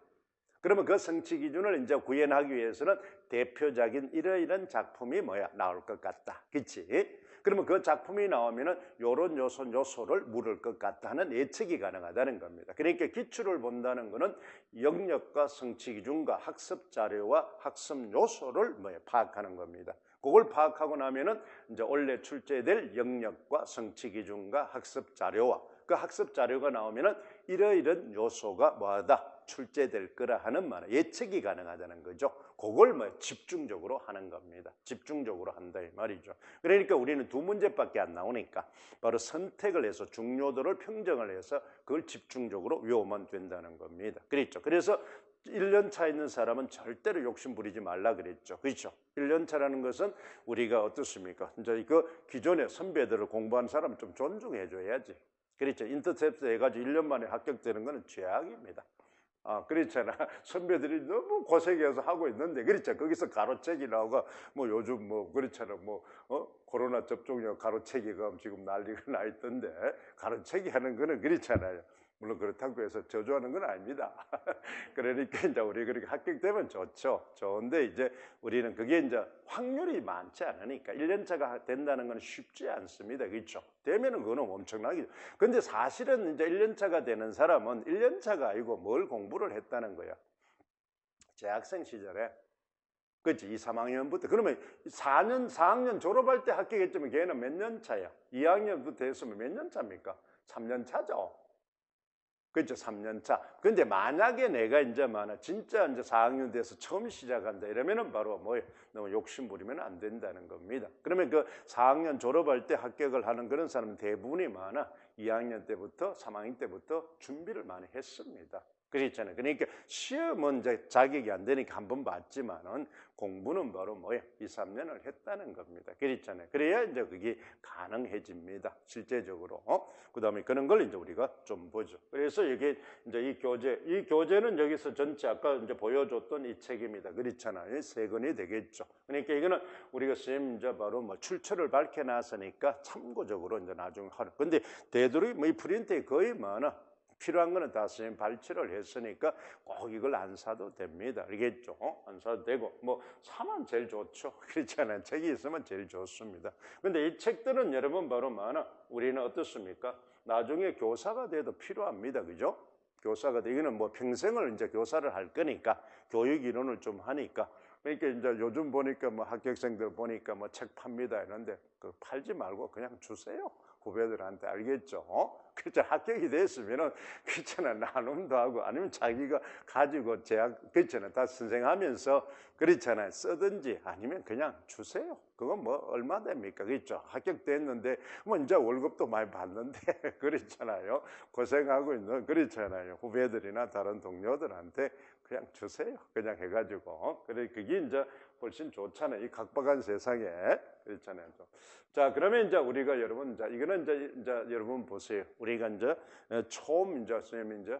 그러면 그 성취 기준을 이제 구현하기 위해서는 대표적인 이러이런 작품이 뭐야? 나올 것 같다. 그치? 그러면 그 작품이 나오면은 요런 요소를 물을 것 같다 하는 예측이 가능하다는 겁니다. 그러니까 기출을 본다는 거는 영역과 성취 기준과 학습 자료와 학습 요소를 뭐야? 파악하는 겁니다. 그걸 파악하고 나면은 이제 원래 출제될 영역과 성취 기준과 학습 자료와 그 학습 자료가 나오면은 이러이런 요소가 뭐하다? 출제될 거라 하는 말, 예측이 가능하다는 거죠. 그걸 뭐 집중적으로 하는 겁니다. 집중적으로 한다 이 말이죠. 그러니까 우리는 2문제밖에 안 나오니까 바로 선택을 해서 중요도를 평정을 해서 그걸 집중적으로 외우면 된다는 겁니다. 그렇죠. 그래서 1년 차 있는 사람은 절대로 욕심 부리지 말라 그랬죠. 그렇죠? 1년 차라는 것은 우리가 어떻습니까? 이제 그 기존의 선배들을 공부한 사람 좀 존중해 줘야지. 그렇죠. 인터셉트 해가지고 1년 만에 합격되는 것은 죄악입니다. 아, 그렇잖아. 선배들이 너무 고생해서 하고 있는데, 그렇죠. 거기서 가로채기 나오고, 뭐 요즘 뭐, 그렇잖아. 뭐, 코로나 접종력 가로채기가 지금 난리가 나 있던데, 가로채기 하는 거는 그렇잖아요. 물론 그렇다고 해서 저주하는 건 아닙니다. 그러니까 이제 우리 그렇게 합격되면 좋죠. 좋은데 이제 우리는 그게 이제 확률이 많지 않으니까 1년차가 된다는 건 쉽지 않습니다. 그렇죠? 되면은 그거는 엄청나게. 근데 사실은 이제 1년차가 되는 사람은 1년차가 아니고 뭘 공부를 했다는 거야. 재학생 시절에. 그렇지? 2, 3학년부터. 그러면 4학년 졸업할 때 합격했지만 걔는 몇 년 차야? 2학년부터 했으면 몇 년 차입니까? 3년 차죠. 그렇죠. 3년 차. 근데 만약에 내가 이제 진짜 이제 4학년 돼서 처음 시작한다 이러면은 바로 뭐 너무 욕심 부리면 안 된다는 겁니다. 그러면 그 4학년 졸업할 때 합격을 하는 그런 사람은 대부분이 많아. 2학년 때부터 3학년 때부터 준비를 많이 했습니다. 그렇잖아요. 그러니까 시험은 이제 자격이 안 되니까 한 번 봤지만은 공부는 바로 뭐야? 2, 3년을 했다는 겁니다. 그렇잖아요. 그래야 이제 그게 가능해집니다. 실제적으로. 그다음에 그런 걸 이제 우리가 좀 보죠. 그래서 이게 이제 이 교재는 여기서 전체 아까 이제 보여줬던 이 책입니다. 그렇잖아요. 3권이 되겠죠. 그러니까 이거는 우리가 선생님 이제 바로 뭐 출처를 밝혀놨으니까 참고적으로 이제 나중에 하는. 근데 되도록 뭐 이 프린트에 거의 많아. 필요한 거는 다 선생님 발췌를 했으니까 꼭 이걸 안 사도 됩니다. 알겠죠? 안 사도 되고 뭐 사면 제일 좋죠. 그렇잖아요. 책이 있으면 제일 좋습니다. 근데 이 책들은 여러분 바로 우리는 어떻습니까? 나중에 교사가 돼도 필요합니다. 그죠? 교사가 되기는 뭐 평생을 이제 교사를 할 거니까 교육 이론을 좀 하니까 그러니까 이제 요즘 보니까 뭐 합격생들 보니까 뭐 책 팝니다 이런데 그 팔지 말고 그냥 주세요. 후배들한테 알겠죠? 그렇죠. 합격이 됐으면은 그렇잖아 나눔도 하고 아니면 자기가 가지고 재학 그렇잖아 다 선생하면서 그렇잖아요 쓰든지 아니면 그냥 주세요. 그건 뭐 얼마 됩니까? 그렇죠. 합격됐는데 뭐 이제 월급도 많이 받는데 그렇잖아요. 고생하고 있는 그렇잖아요. 후배들이나 다른 동료들한테 그냥 주세요. 그냥 해가지고 그래 그게 이제 훨씬 좋잖아요. 이 각박한 세상에 그렇잖아요. 자 그러면 이제 우리가 여러분 자 이거는 이제 여러분 보세요. 우리가 이제 처음 이제 선생님이 이제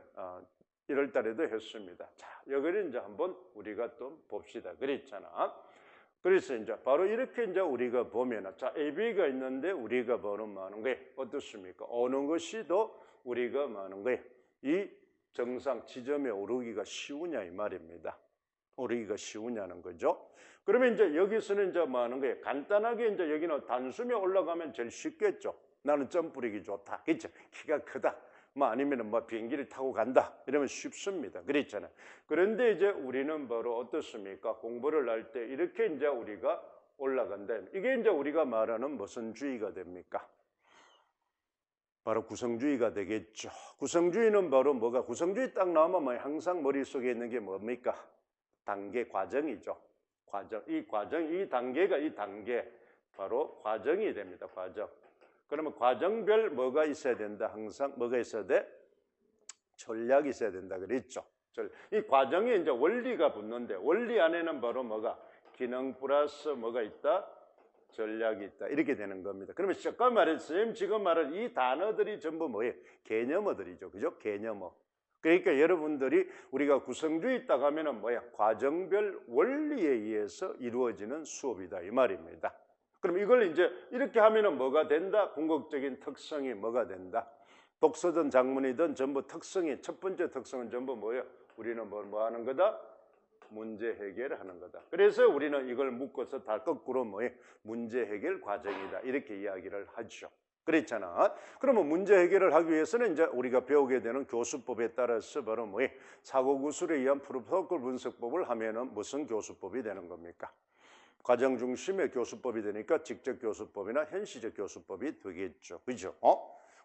1월 달에도 했습니다. 자 여기를 이제 한번 우리가 또 봅시다. 그랬잖아. 그래서 이제 바로 이렇게 이제 우리가 보면은 자 AB가 있는데 우리가 보는 많은 게 어떻습니까? 어느 것이 더 우리가 많은 게 이 정상 지점에 오르기가 쉬우냐 이 말입니다. 오르기가 쉬우냐는 거죠. 그러면 이제 여기서는 이제 뭐 하는 거예요? 간단하게 이제 여기는 단숨에 올라가면 제일 쉽겠죠. 나는 점프력이 좋다. 그렇죠? 키가 크다. 뭐 아니면은 뭐 비행기를 타고 간다. 이러면 쉽습니다. 그랬잖아요. 그런데 이제 우리는 바로 어떻습니까? 공부를 할 때 이렇게 이제 우리가 올라간다. 이게 이제 우리가 말하는 무슨 주의가 됩니까? 바로 구성주의가 되겠죠. 구성주의는 바로 뭐가? 구성주의 딱 나오면 뭐 항상 머릿속에 있는 게 뭡니까? 단계 과정이죠. 과정. 이 단계 바로 과정이 됩니다. 과정. 그러면 과정별 뭐가 있어야 된다? 항상 뭐가 있어야 돼? 전략이 있어야 된다 그랬죠. 이 과정에 이제 원리가 붙는데 원리 안에는 바로 뭐가? 기능 플러스 뭐가 있다? 전략이 있다. 이렇게 되는 겁니다. 그러면 잠깐 말했어요. 지금 말한 이 단어들이 전부 뭐예요? 개념어들이죠. 그죠? 개념어. 그러니까 여러분들이 우리가 구성주의 딱 하면은 뭐야? 과정별 원리에 의해서 이루어지는 수업이다. 이 말입니다. 그럼 이걸 이제 이렇게 하면은 뭐가 된다? 궁극적인 특성이 뭐가 된다? 독서든 작문이든 전부 특성이 첫 번째 특성은 전부 뭐예요? 우리는 뭐 하는 거다? 문제 해결을 하는 거다. 그래서 우리는 이걸 묶어서 다 거꾸로 뭐예요? 문제 해결 과정이다. 이렇게 이야기를 하죠. 그랬잖아. 그러면 문제 해결을 하기 위해서는 이제 우리가 배우게 되는 교수법에 따라서 바로 뭐예요? 사고구술에 의한 프로토콜 분석법을 하면은 무슨 교수법이 되는 겁니까? 과정 중심의 교수법이 되니까 직접 교수법이나 현시적 교수법이 되겠죠. 그죠?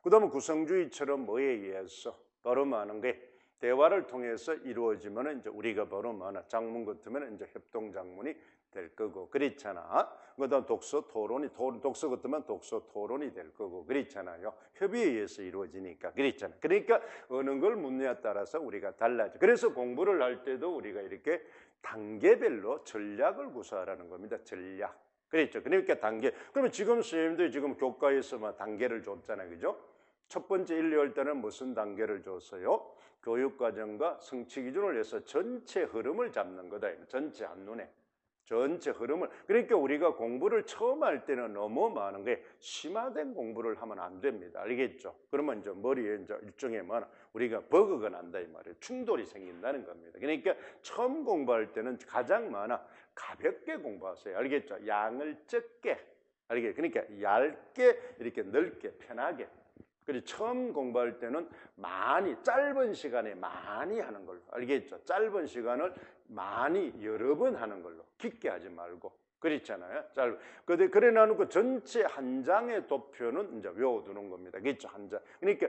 그 다음에 구성주의처럼 뭐에 의해서 바로 많은 게 대화를 통해서 이루어지면 이제 우리가 바로 뭐나 작문 같으면 이제 협동 작문이 될 거고 그렇잖아. 그다음 독서 토론이 독서 같으면 독서 토론이 될 거고 그렇잖아요. 협의에 의해서 이루어지니까 그렇잖아. 그러니까 어느 걸 묻느냐에 따라서 우리가 달라져. 그래서 공부를 할 때도 우리가 이렇게 단계별로 전략을 구사하라는 겁니다. 전략. 그렇죠. 그러니까 단계. 그러면 지금 선생님들 지금 교과에서만 단계를 줬잖아요. 그죠? 첫 번째 1, 2월 때는 무슨 단계를 줬어요? 교육과정과 성취 기준을 해서 전체 흐름을 잡는 거다. 전체 한눈에. 전체 흐름을. 그러니까 우리가 공부를 처음 할 때는 너무 많은 게 심화된 공부를 하면 안 됩니다. 알겠죠? 그러면 이제 머리에 이제 일종의 뭐 우리가 버그가 난다 이 말이에요. 충돌이 생긴다는 겁니다. 그러니까 처음 공부할 때는 가장 많아 가볍게 공부하세요. 알겠죠? 양을 적게. 알겠죠? 그러니까 얇게 이렇게 넓게 편하게. 그리고 처음 공부할 때는 많이 짧은 시간에 많이 하는 걸로 알겠죠? 짧은 시간을 많이 여러 번 하는 걸로 깊게 하지 말고 그렇잖아요. 그래 놔놓고 전체 한 장의 도표는 이제 외워두는 겁니다. 그렇죠? 한 장. 그러니까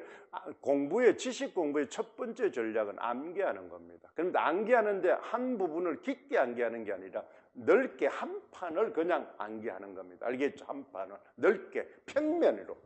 지식 공부의 첫 번째 전략은 암기하는 겁니다. 그런데 암기하는데 한 부분을 깊게 암기하는 게 아니라 넓게 한 판을 그냥 암기하는 겁니다. 알겠죠? 한 판을 넓게 평면으로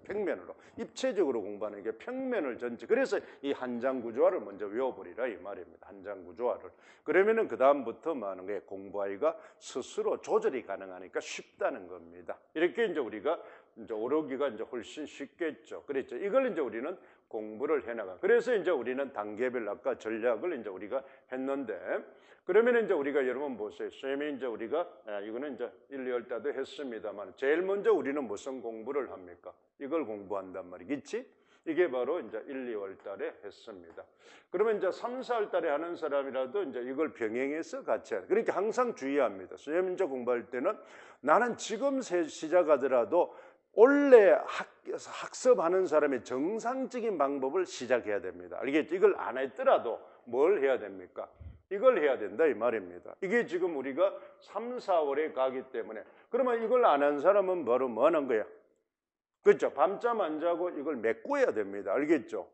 입체적으로 공부하는 게 평면을 전체. 그래서 이 한 장 구조화를 먼저 외워버리라 이 말입니다. 한 장 구조화를. 그러면은 그 다음부터 많은 게 공부하기가 스스로 조절이 가능하니까 쉽다는 겁니다. 이렇게 이제 우리가 이제 오르기가 이제 훨씬 쉽겠죠. 그랬죠. 이걸 이제 우리는 공부를 해나가. 그래서 이제 우리는 단계별 아까 전략을 이제 우리가 했는데. 그러면 이제 우리가 여러분 보세요. 쌤이 이제 우리가 이거는 이제 1, 2월 때도 했습니다만 제일 먼저 우리는 무슨 공부를 합니까? 이걸 공부한단 말이겠지? 이게 바로 이제 1, 2월 달에 했습니다. 그러면 이제 3, 4월 달에 하는 사람이라도 이제 이걸 병행해서 같이 해야 돼. 그러니까 항상 주의합니다. 쌤 이제 공부할 때는 나는 지금 시작하더라도 원래 학습하는 사람의 정상적인 방법을 시작해야 됩니다. 알겠죠? 이걸 안 했더라도 뭘 해야 됩니까? 이걸 해야 된다 이 말입니다. 이게 지금 우리가 3, 4월에 가기 때문에 그러면 이걸 안 한 사람은 바로 뭐 하는 거야? 그렇죠. 밤잠 안 자고 이걸 메꿔야 됩니다. 알겠죠?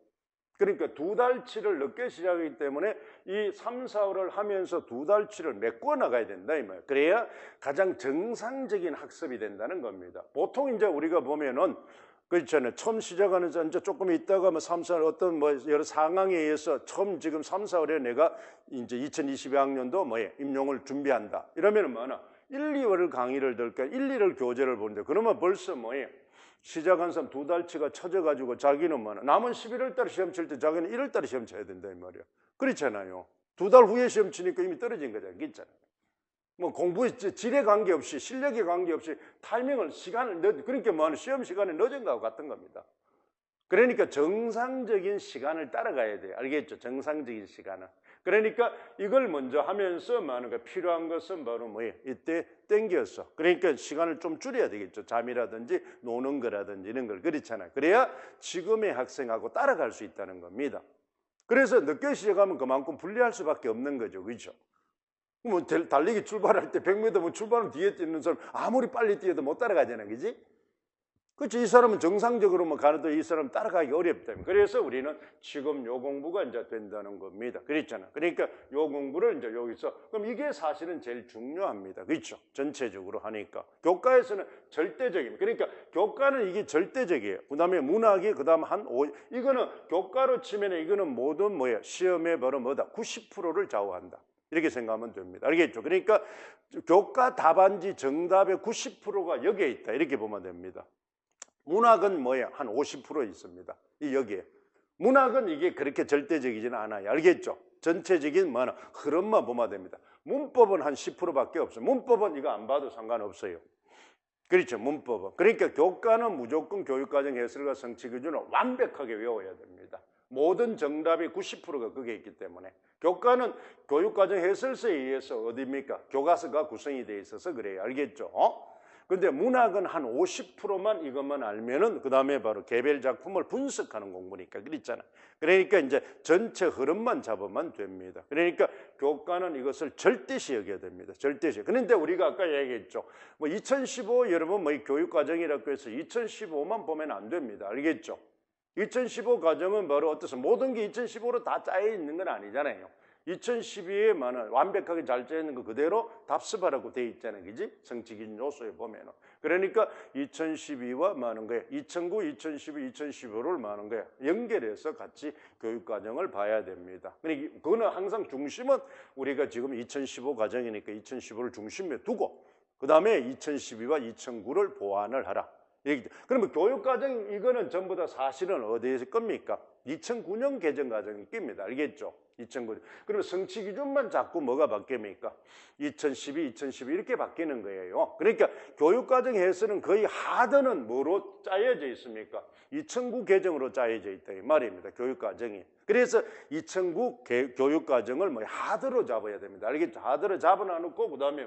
그러니까 2달치를 늦게 시작하기 때문에 이 3, 4월을 하면서 2달치를 메꿔 나가야 된다 이 말이에요. 그래야 가장 정상적인 학습이 된다는 겁니다. 보통 이제 우리가 보면은 그렇잖아요. 처음 시작하는 이제 조금 있다가 뭐 3, 4월 어떤 뭐 여러 상황에 의해서 처음 지금 3, 4월에 내가 이제 2022학년도 임용을 준비한다. 이러면은 뭐나 1, 2월을 강의를 들까 1, 2월 교재를 보는데 그러면 벌써 시작한 사람 2달치가 쳐져가지고 자기는 남은 11월 달에 시험 칠 때 자기는 1월 달에 시험 쳐야 된다 이 말이야. 그렇잖아요. 2달 후에 시험 치니까 이미 떨어진 거잖아요. 있잖아요. 뭐 공부의 질에 관계없이 실력에 관계없이 타이밍을 시간을 그러니까 시험 시간이 늦은 거하고 같은 겁니다. 그러니까 정상적인 시간을 따라가야 돼요. 알겠죠? 정상적인 시간을. 그러니까 이걸 먼저 하면서 필요한 것은 바로 이때 땡겨서. 그러니까 시간을 좀 줄여야 되겠죠. 잠이라든지 노는 거라든지 이런 걸. 그렇잖아요. 그래야 지금의 학생하고 따라갈 수 있다는 겁니다. 그래서 늦게 시작하면 그만큼 불리할 수밖에 없는 거죠. 그렇죠? 달리기 출발할 때 100m 출발하면 뒤에 뛰는 사람 아무리 빨리 뛰어도 못 따라가잖아요. 그지? 그렇지. 이 사람은 정상적으로 가는데 이 사람 따라가기 어렵다. 그래서 우리는 지금 요 공부가 이제 된다는 겁니다. 그랬잖아. 그러니까 요 공부를 이제 여기서 그럼 이게 사실은 제일 중요합니다. 그렇죠? 전체적으로 하니까 교과에서는 절대적입니다. 그러니까 교과는 이게 절대적이에요. 그다음에 문학이 그다음 이거는 교과로 치면 이거는 모든 시험에 바로 90%를 좌우한다. 이렇게 생각하면 됩니다. 알겠죠? 그러니까 교과 답안지 정답의 90%가 여기에 있다. 이렇게 보면 됩니다. 문학은 한 50% 있습니다. 여기에. 문학은 이게 그렇게 절대적이지는 않아요. 알겠죠? 전체적인 흐름만 보면 됩니다. 문법은 한 10%밖에 없어요. 문법은 이거 안 봐도 상관없어요. 그렇죠? 문법은. 그러니까 교과는 무조건 교육과정 해설과 성취 기준을 완벽하게 외워야 됩니다. 모든 정답이 90%가 거기에 있기 때문에. 교과는 교육과정 해설서에 의해서 어디입니까? 교과서가 구성이 되어 있어서 그래요. 알겠죠? 근데 문학은 한 50%만 이것만 알면은 그 다음에 바로 개별 작품을 분석하는 공부니까 그랬잖아. 그러니까 이제 전체 흐름만 잡으면 됩니다. 그러니까 교과는 이것을 절대시 여겨야 됩니다. 절대시. 그런데 우리가 아까 얘기했죠. 2015 여러분 교육과정이라고 해서 2015만 보면 안 됩니다. 알겠죠? 2015 과정은 바로 어떠세요? 모든 게 2015로 다 짜여 있는 건 아니잖아요. 2012에 완벽하게 잘 짜여 있는 거 그대로 답습하라고 돼 있잖아요. 그지? 성취기준 요소에 보면은. 그러니까 2012와 2009, 2012, 2015를 연결해서 같이 교육과정을 봐야 됩니다. 그거는 항상 중심은 우리가 지금 2015 과정이니까 2015를 중심에 두고 그 다음에 2012와 2009를 보완을 하라. 그러면 교육과정 이거는 전부 다 사실은 어디에서 겁니까? 2009년 개정과정이 낍니다. 알겠죠? 2009년. 그러면 성취 기준만 자꾸 뭐가 바뀝니까? 2012, 2012 이렇게 바뀌는 거예요. 그러니까 교육과정 해설은 거의 하드는 뭐로 짜여져 있습니까? 2009 개정으로 짜여져 있다 이 말입니다. 교육과정이. 그래서 2009 교육과정을 하드로 잡아야 됩니다. 알겠죠? 하드로 잡아놓고 그다음에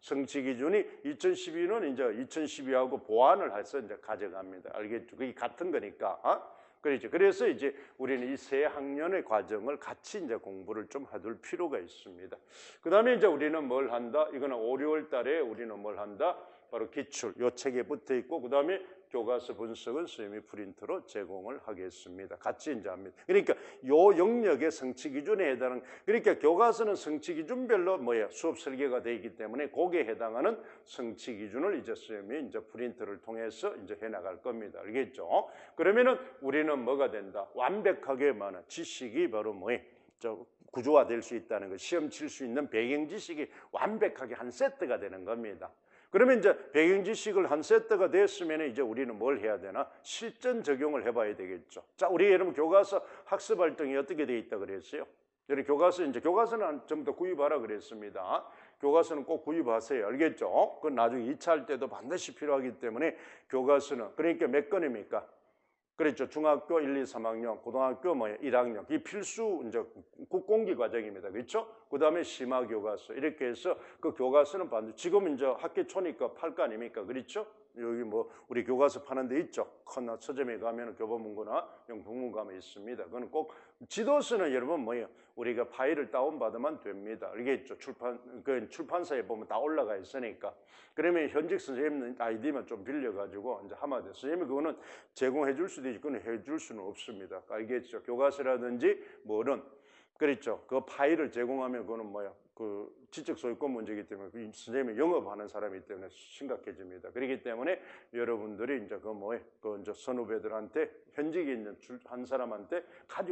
성취 기준이 2012는 이제 2012하고 보완을 해서 이제 가져갑니다. 알겠죠? 그게 같은 거니까. 그렇죠. 그래서 이제 우리는 이 세 학년의 과정을 같이 이제 공부를 좀 해둘 필요가 있습니다. 그 다음에 이제 우리는 뭘 한다? 이거는 5, 6월 달에 우리는 뭘 한다? 바로 기출, 요 책에 붙어 있고, 그 다음에 교과서 분석은 선생님이 프린트로 제공을 하겠습니다. 같이 이제 합니다. 그러니까 요 영역의 성취 기준에 해당하는, 그러니까 교과서는 성취 기준별로 수업 설계가 되어 있기 때문에 거기에 해당하는 성취 기준을 이제 선생님이 이제 프린트를 통해서 이제 해 나갈 겁니다. 알겠죠? 그러면은 우리는 뭐가 된다? 완벽하게 지식이 바로 구조화될 수 있다는 거, 시험 칠 수 있는 배경 지식이 완벽하게 한 세트가 되는 겁니다. 그러면 이제 배경 지식을 한 세트가 됐으면 이제 우리는 뭘 해야 되나? 실전 적용을 해봐야 되겠죠. 자, 우리 여러분 교과서 학습 활동이 어떻게 돼 있다 그랬어요? 여러분 교과서는 좀 더 구입하라 그랬습니다. 교과서는 꼭 구입하세요. 알겠죠? 그건 나중에 2차 할 때도 반드시 필요하기 때문에 교과서는 그러니까 몇 건입니까? 그렇죠. 중학교 1, 2, 3학년, 고등학교 1학년. 이 필수 이제 국공기 과정입니다. 그렇죠? 그다음에 심화 교과서. 이렇게 해서 그 교과서는 반드시 지금 이제 학기 초니까 8거 아닙니까? 그렇죠? 여기 뭐 우리 교과서 파는 데 있죠. 큰 서점에 가면 교보문고나 영풍문 가면 있습니다. 그건 꼭 지도서는 여러분 뭐예요? 우리가 파일을 다운받으면 됩니다. 알겠죠? 출판사에 보면 다 올라가 있으니까. 그러면 현직 선생님 아이디만 좀 빌려가지고 이제 하면 돼요. 선생님이 그거는 제공해 줄 수도 있고 해줄 수는 없습니다. 알겠죠? 교과서라든지 뭐는 그렇죠. 그 파일을 제공하면 그거는 뭐야? 그 지적 소유권 문제이기 때문에 그 선생님이 영업하는 사람이기 때문에 심각해집니다. 그렇기 때문에 여러분들이 이제 그 이제 선후배들한테 현직에 있는 한 사람한테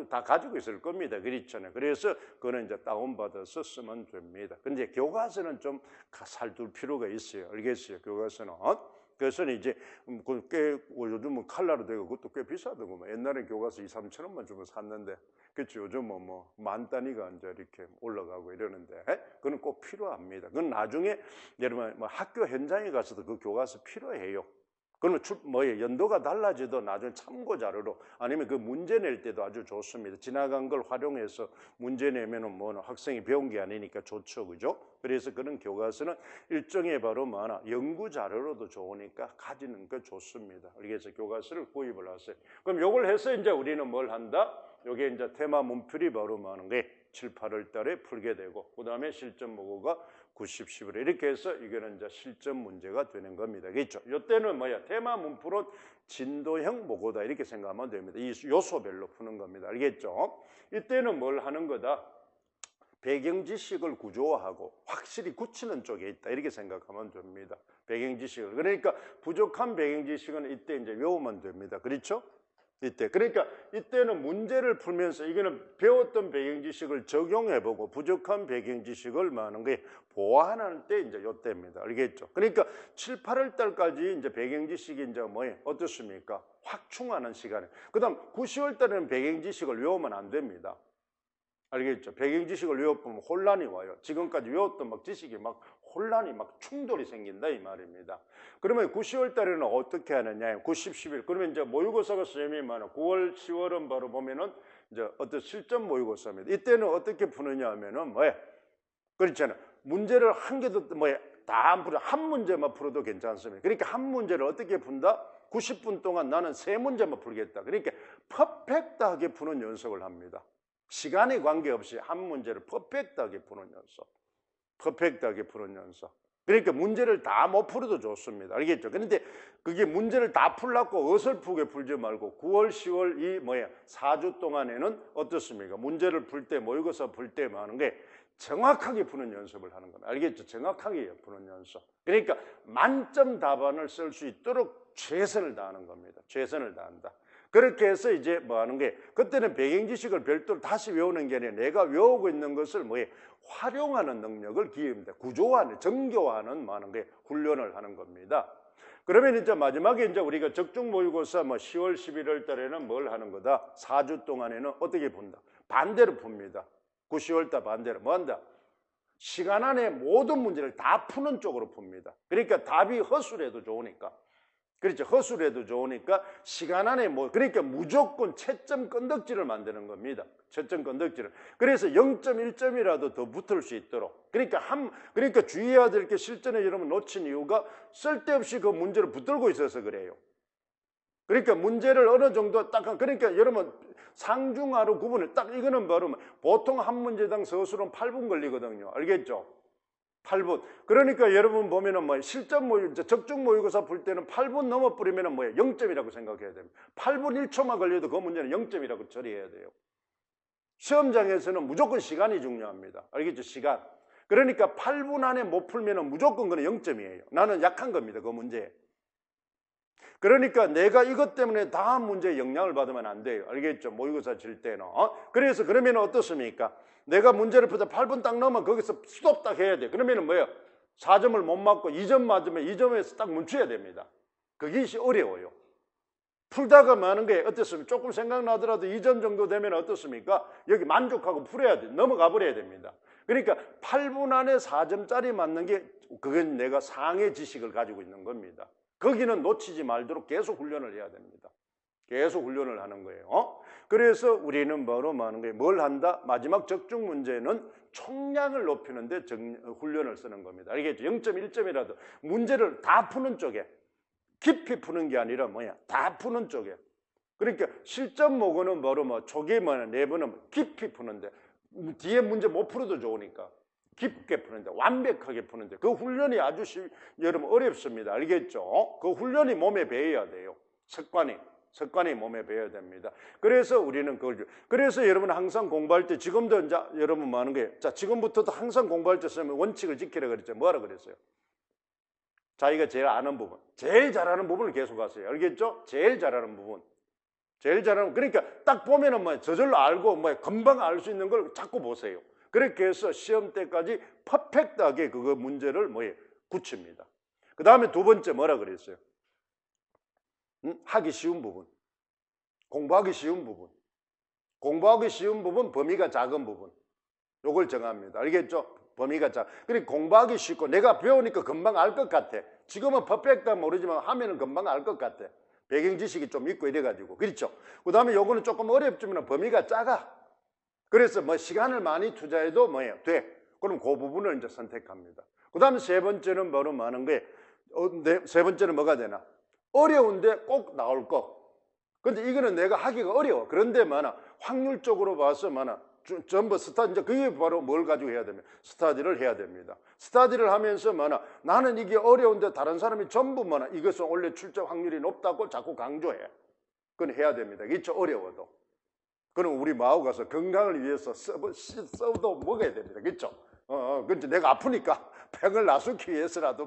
다 가지고 있을 겁니다. 그렇잖아요. 그래서 그거는 이제 다운받아서 쓰면 됩니다. 근데 교과서는 좀 살둘 필요가 있어요. 알겠어요? 교과서는. 그래서 이제 꽤 요즘은 칼라로 되고 그것도 꽤 비싸더구만. 옛날에 교과서 2-3천 원만 주면 샀는데 그렇죠. 요즘은 뭐 만 단위가 이제 이렇게 올라가고 이러는데 그건 꼭 필요합니다. 그건 나중에 여러분 뭐 학교 현장에 가서도 그 교과서 필요해요. 그러면 연도가 달라져도 나중에 참고 자료로 아니면 그 문제 낼 때도 아주 좋습니다. 지나간 걸 활용해서 문제 내면은 뭐 학생이 배운 게 아니니까 좋죠, 그죠? 그래서 그런 교과서는 일종의 바로 연구 자료로도 좋으니까 가지는 거 좋습니다. 그래서 교과서를 구입을 하세요. 그럼 요걸 해서 이제 우리는 뭘 한다? 요게 이제 테마 문풀이 바로 게 7, 8월 달에 풀게 되고 그다음에 실전 모고가 90, 11월 이렇게 해서 이거는 이제 실전 문제가 되는 겁니다. 그렇죠? 이때는 테마 문풀은 진도형 모고다 이렇게 생각하면 됩니다. 이 요소별로 푸는 겁니다. 알겠죠? 이때는 뭘 하는 거다? 배경 지식을 구조화하고 확실히 굳히는 쪽에 있다 이렇게 생각하면 됩니다. 배경 지식을. 그러니까 부족한 배경 지식은 이때 이제 외우면 됩니다. 그렇죠? 이때. 그러니까 이때는 문제를 풀면서 이거는 배웠던 배경 지식을 적용해보고 부족한 배경 지식을 많은 게 보완할 때 이제 요때입니다. 알겠죠? 그러니까 7, 8월 달까지 이제 배경 지식이 이제 어떻습니까? 확충하는 시간에. 그다음 9, 10월 달에는 배경 지식을 외우면 안 됩니다. 알겠죠? 배경 지식을 외워보면 혼란이 와요. 지금까지 외웠던 지식이 혼란이 충돌이 생긴다 이 말입니다. 그러면 9, 10월 달에는 어떻게 하느냐? 9, 10, 11. 그러면 이제 모의고사가 선생님이 9월, 10월은 바로 보면은 이제 어떤 실전 모의고사입니다. 이때는 어떻게 푸느냐 하면은 그렇잖아요. 문제를 한 개도 다 안 풀어. 한 문제만 풀어도 괜찮습니다. 그러니까 한 문제를 어떻게 푼다? 90분 동안 나는 3문제만 풀겠다. 그러니까 퍼펙트하게 푸는 연습을 합니다. 시간에 관계없이 한 문제를 퍼펙트하게 푸는 연습. 퍼펙트하게 푸는 연습. 그러니까 문제를 다 못 풀어도 좋습니다. 알겠죠? 그런데 그게 문제를 다 풀라고 어설프게 풀지 말고 9월, 10월 이 4주 동안에는 어떻습니까? 문제를 풀 때, 모의고사 풀 때 하는 게 정확하게 푸는 연습을 하는 겁니다. 알겠죠? 정확하게 푸는 연습. 그러니까 만점 답안을 쓸 수 있도록 최선을 다하는 겁니다. 최선을 다한다. 그렇게 해서 이제 하는 게 그때는 배경 지식을 별도로 다시 외우는 게 아니라 내가 외우고 있는 것을 활용하는 능력을 기입니다. 구조화하는, 정교화하는 하는 게 훈련을 하는 겁니다. 그러면 이제 마지막에 이제 우리가 적중 모의고사 10월, 11월 달에는 뭘 하는 거다? 4주 동안에는 어떻게 푼다? 반대로 풉니다. 9, 10월 달 반대로 뭐 한다? 시간 안에 모든 문제를 다 푸는 쪽으로 풉니다. 그러니까 답이 허술해도 좋으니까. 그렇죠. 허술해도 좋으니까 시간 안에 그러니까 무조건 채점 건덕지를 만드는 겁니다. 채점 건덕지를. 그래서 0.1점이라도 더 붙을 수 있도록. 그러니까 주의해야 될 게 실전에 여러분 놓친 이유가 쓸데없이 그 문제를 붙들고 있어서 그래요. 그러니까 문제를 어느 정도 그러니까 여러분 상중하로 구분을 이거는 바로 보통 한 문제당 서술은 8분 걸리거든요. 알겠죠? 8분. 그러니까 여러분 보면은 실전 적중 모의고사 풀 때는 8분 넘어 뿌리면은 0점이라고 생각해야 됩니다. 8분 1초만 걸려도 그 문제는 0점이라고 처리해야 돼요. 시험장에서는 무조건 시간이 중요합니다. 알겠죠? 시간. 그러니까 8분 안에 못 풀면은 무조건 그는 0점이에요. 나는 약한 겁니다. 그 문제에. 그러니까 내가 이것 때문에 다음 문제에 영향을 받으면 안 돼요. 알겠죠? 모의고사 칠 때는. 그래서 그러면 어떻습니까? 내가 문제를 풀다 8분 딱 넘으면 거기서 스톱 딱 해야 돼. 그러면 4점을 못 맞고 2점 맞으면 2점에서 딱 멈춰야 됩니다. 그게 어려워요. 풀다가 마는 게 어떻습니까? 조금 생각나더라도 2점 정도 되면 어떻습니까? 여기 만족하고 풀어야 돼. 넘어가 버려야 됩니다. 그러니까 8분 안에 4점짜리 맞는 게 그건 내가 상해 지식을 가지고 있는 겁니다. 거기는 놓치지 말도록 계속 훈련을 해야 됩니다. 계속 훈련을 하는 거예요. 그래서 우리는 바로 뭘 한다? 마지막 적중 문제는 총량을 높이는데 훈련을 쓰는 겁니다. 알겠죠? 0.1점이라도 문제를 다 푸는 쪽에 깊이 푸는 게 아니라 뭐야? 다 푸는 쪽에. 그러니까 실전 모고는 뭐로 뭐 초기 내부는 깊이 푸는데 뒤에 문제 못 풀어도 좋으니까 깊게 푸는데 완벽하게 푸는데 그 훈련이 아주 여러분 어렵습니다. 알겠죠? 그 훈련이 몸에 배어야 돼요. 습관이 몸에 배어야 됩니다. 그래서 우리는 그래서 여러분 항상 공부할 때 지금도 이제 여러분 뭐 하는 거예요? 자, 지금부터도 항상 공부할 때 쓰면 원칙을 지키라 그랬죠. 뭐라 그랬어요? 자기가 제일 아는 부분, 제일 잘하는 부분을 계속 하세요. 알겠죠? 제일 잘하는 부분. 그러니까 딱 보면은 뭐 저절로 알고 뭐 금방 알 수 있는 걸 자꾸 보세요. 그렇게 해서 시험 때까지 퍼펙트하게 그거 문제를 굳힙니다. 그 다음에 두 번째 뭐라 그랬어요? 하기 쉬운 부분. 공부하기 쉬운 부분, 범위가 작은 부분. 요걸 정합니다. 알겠죠? 범위가 그리고 공부하기 쉽고 내가 배우니까 금방 알 것 같아. 지금은 퍼펙트가 모르지만 하면은 금방 알 것 같아. 배경 지식이 좀 있고 이래가지고. 그렇죠? 그 다음에 요거는 조금 어렵지만 범위가 작아. 그래서 뭐 시간을 많이 투자해도 돼. 그럼 그 부분을 이제 선택합니다. 그 다음에 세 번째는 바로 많은 거예요. 세 번째는 뭐가 되나? 어려운데 꼭 나올 거. 근데 이거는 내가 하기가 어려워. 그런데 확률적으로 봐서 전부 이제 그게 바로 뭘 가지고 해야 됩니까? 스터디를 해야 됩니다. 스터디를 하면서 나는 이게 어려운데 다른 사람이 전부 이것은 원래 출제 확률이 높다고 자꾸 강조해. 그건 해야 됩니다. 그렇죠? 어려워도. 그럼 우리 마음 가서 건강을 위해서 써도 먹어야 됩니다. 그렇죠? 근데 내가 아프니까 병을 나수기 위해서라도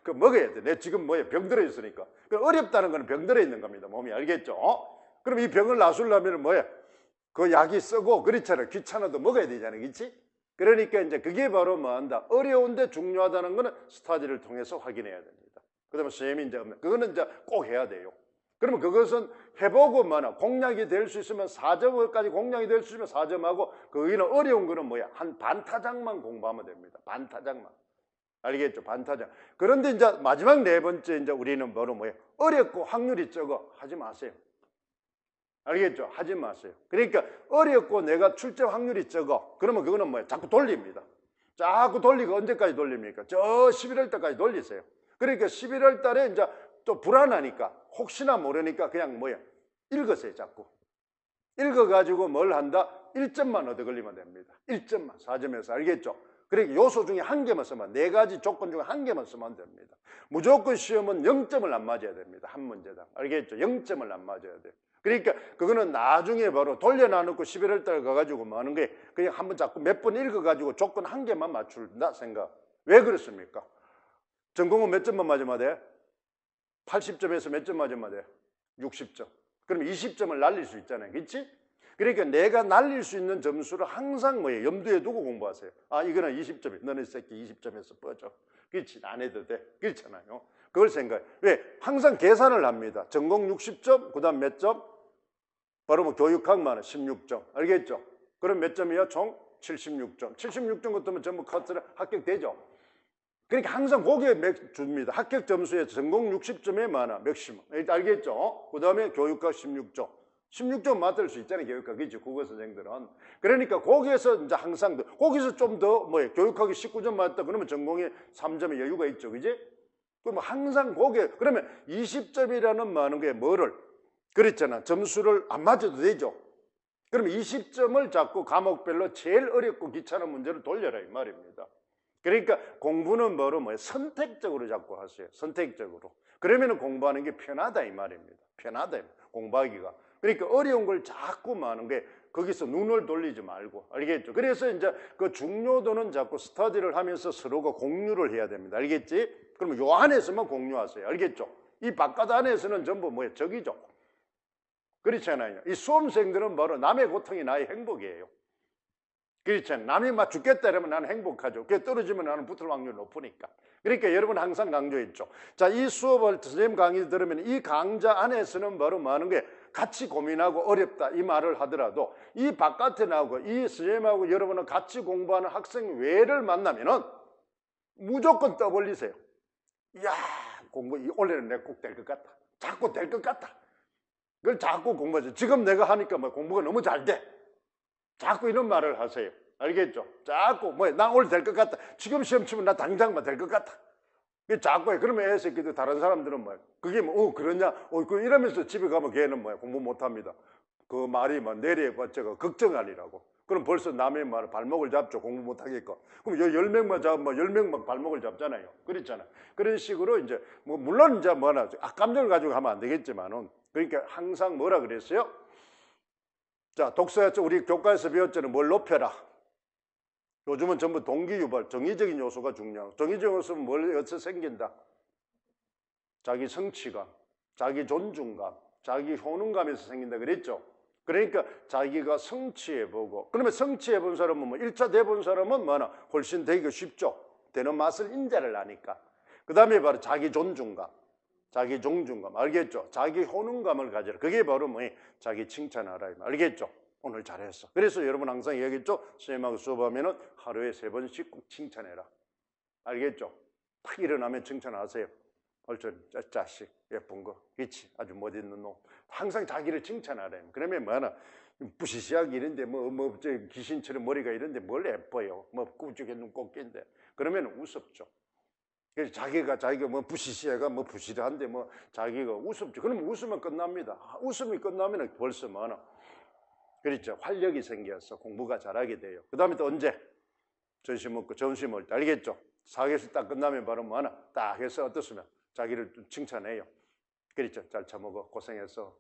먹어야 돼. 내 지금 병들어 있으니까. 어렵다는 건 병들어 있는 겁니다. 몸이. 알겠죠? 그럼 이 병을 나수려면 그 약이 쓰고 그렇잖아. 귀찮아도 먹어야 되잖아요. 그렇지? 그러니까 이제 그게 바로 뭐한다? 어려운데 중요하다는 거는 스터디를 통해서 확인해야 됩니다. 그다음에 선생님이 이제 그거는 이제 꼭 해야 돼요. 그러면 그것은 해보고 공략이 될 수 있으면 4점까지 공략이 될 수 있으면 4점하고 거기는 어려운 거는 한 반타작만 공부하면 됩니다. 반타작만. 알겠죠? 반타작. 그런데 이제 마지막 네 번째 이제 우리는 어렵고 확률이 적어. 하지 마세요. 알겠죠? 하지 마세요. 그러니까 어렵고 내가 출제 확률이 적어. 그러면 그거는 자꾸 돌립니다. 자꾸 돌리고 언제까지 돌립니까? 저 11월 달까지 돌리세요. 그러니까 11월 달에 이제 또 불안하니까 혹시나 모르니까 그냥 읽으세요. 자꾸. 읽어가지고 뭘 한다? 1점만 얻어 걸리면 됩니다. 1점만. 4점에서. 알겠죠? 그러니까 요소 중에 한 개만 쓰면, 네 가지 조건 중에 한 개만 쓰면 됩니다. 무조건 시험은 0점을 안 맞아야 됩니다. 한 문제당. 알겠죠? 0점을 안 맞아야 돼요. 그러니까 그거는 나중에 바로 돌려놔놓고 11월 달 가가지고 뭐 하는 거예요? 그냥 한번 자꾸 몇 번 읽어가지고 조건 한 개만 맞춘다 생각. 왜 그렇습니까? 전공은 몇 점만 맞으면 돼? 80점에서 몇 점 맞으면 돼? 60점. 그럼 20점을 날릴 수 있잖아요. 그렇지? 그러니까 내가 날릴 수 있는 점수를 항상 염두에 두고 공부하세요. 아, 이거는 20점이야. 너네 새끼 20점에서 뻗어. 그렇지? 안 해도 돼. 그렇잖아요. 그걸 생각해. 왜? 항상 계산을 합니다. 전공 60점, 그 다음 몇 점? 바로 교육학만은 16점. 알겠죠? 그럼 몇 점이야? 총 76점. 76점 같으면 전부 커트를 합격되죠? 그러니까 항상 거기에 줍니다. 합격 점수에 전공 60점에 많아. 맥시멈. 알겠죠? 그 다음에 교육학 16점. 16점 맞을 수 있잖아요. 교육학. 그렇죠? 국어 선생들은. 그러니까 거기에서 이제 항상 거기서 좀 더 교육학이 19점 맞다. 그러면 전공에 3점의 여유가 있죠. 그지? 그럼 항상 거기에 그러면 20점이라는 많은 게 뭐를? 그랬잖아. 점수를 안 맞아도 되죠. 그러면 20점을 자꾸 과목별로 제일 어렵고 귀찮은 문제를 돌려라 이 말입니다. 그러니까 공부는 선택적으로 자꾸 하세요. 선택적으로. 그러면 공부하는 게 편하다 이 말입니다. 편하다 공부하기가. 그러니까 어려운 걸 자꾸 많은 게 거기서 눈을 돌리지 말고. 알겠죠? 그래서 이제 그 중요도는 자꾸 스터디를 하면서 서로가 공유를 해야 됩니다. 알겠지? 그러면 요 안에서만 공유하세요. 알겠죠? 이 바깥 안에서는 전부 적이죠. 그렇잖아요. 이 수험생들은 바로 남의 고통이 나의 행복이에요. 그렇잖아요. 남이 막 죽겠다 이러면 나는 행복하죠. 그게 떨어지면 나는 붙을 확률이 높으니까. 그러니까 여러분 항상 강조했죠. 자, 이 수업을 선생님 강의 들으면 이 강좌 안에서는 바로 많은 게 같이 고민하고 어렵다 이 말을 하더라도 이 바깥에 나오고 이 선생님하고 여러분은 같이 공부하는 학생 외를 만나면은 무조건 떠벌리세요. 이야, 공부 올해는 내가 꼭 될 것 같다. 자꾸 될 것 같다. 그걸 자꾸 공부하죠. 지금 내가 하니까 공부가 너무 잘 돼. 자꾸 이런 말을 하세요. 알겠죠? 자꾸 나 오늘 될 것 같다. 지금 시험 치면 나 당장 될 것 같다. 자꾸 해. 그러면 애 새끼들 다른 사람들은 뭐야? 그게 뭐, 그러냐? 이러면서 집에 가면 걔는 뭐야? 공부 못 합니다. 그 말이 뭐, 내리고 어쩌고, 걱정 아니라고. 그럼 벌써 남의 말 발목을 잡죠. 공부 못 하겠고. 그럼 10명만 잡으면 10명만 발목을 잡잖아요. 그렇잖아. 그런 식으로 이제, 뭐, 물론 이제 뭐나, 악감정을 가지고 하면 안 되겠지만은, 그러니까 항상 뭐라 그랬어요? 자, 독서에서 우리 교과에서 배웠잖아요. 뭘 높여라. 요즘은 전부 동기유발, 정의적인 요소가 중요하고, 정의적인 요소는 뭘 어디서 생긴다? 자기 성취감, 자기 존중감, 자기 효능감에서 생긴다 그랬죠. 그러니까 자기가 성취해보고, 그러면 성취해본 사람은 뭐 1차 돼본 사람은 뭐나 훨씬 되기가 쉽죠. 되는 맛을 인자를 아니까. 그 다음에 바로 자기 존중감, 자기 존중감, 알겠죠? 자기 효능감을 가져라. 그게 바로 뭐 자기 칭찬하라. 알겠죠? 오늘 잘했어. 그래서 여러분 항상 얘기했죠? 선생님하고 수업하면은 하루에 3번씩 꼭 칭찬해라. 알겠죠? 딱 일어나면 칭찬하세요. 얼른 자식 예쁜 거, 그렇지? 아주 멋있는 놈. 항상 자기를 칭찬하래. 그러면 뭐하나 부시시하게 이런데 뭐 귀신처럼 머리가 이런데 뭘 예뻐요? 뭐 꾸죽해 눈꽃인데 그러면 우습죠. 그래서 자기가 뭐 부시시해가 뭐 부시한데 뭐 자기가 우습죠. 그러면 웃으면 끝납니다. 웃음이 끝나면 벌써 뭐하나 그렇죠. 활력이 생겨서 공부가 잘하게 돼요. 그 다음에 또 언제? 점심 먹고 점심 먹을 때 알겠죠? 사교시 딱 끝나면 바로 뭐하나 딱 해서 어떻습니까? 자기를 좀 칭찬해요. 그렇죠. 잘 처먹어. 고생했어.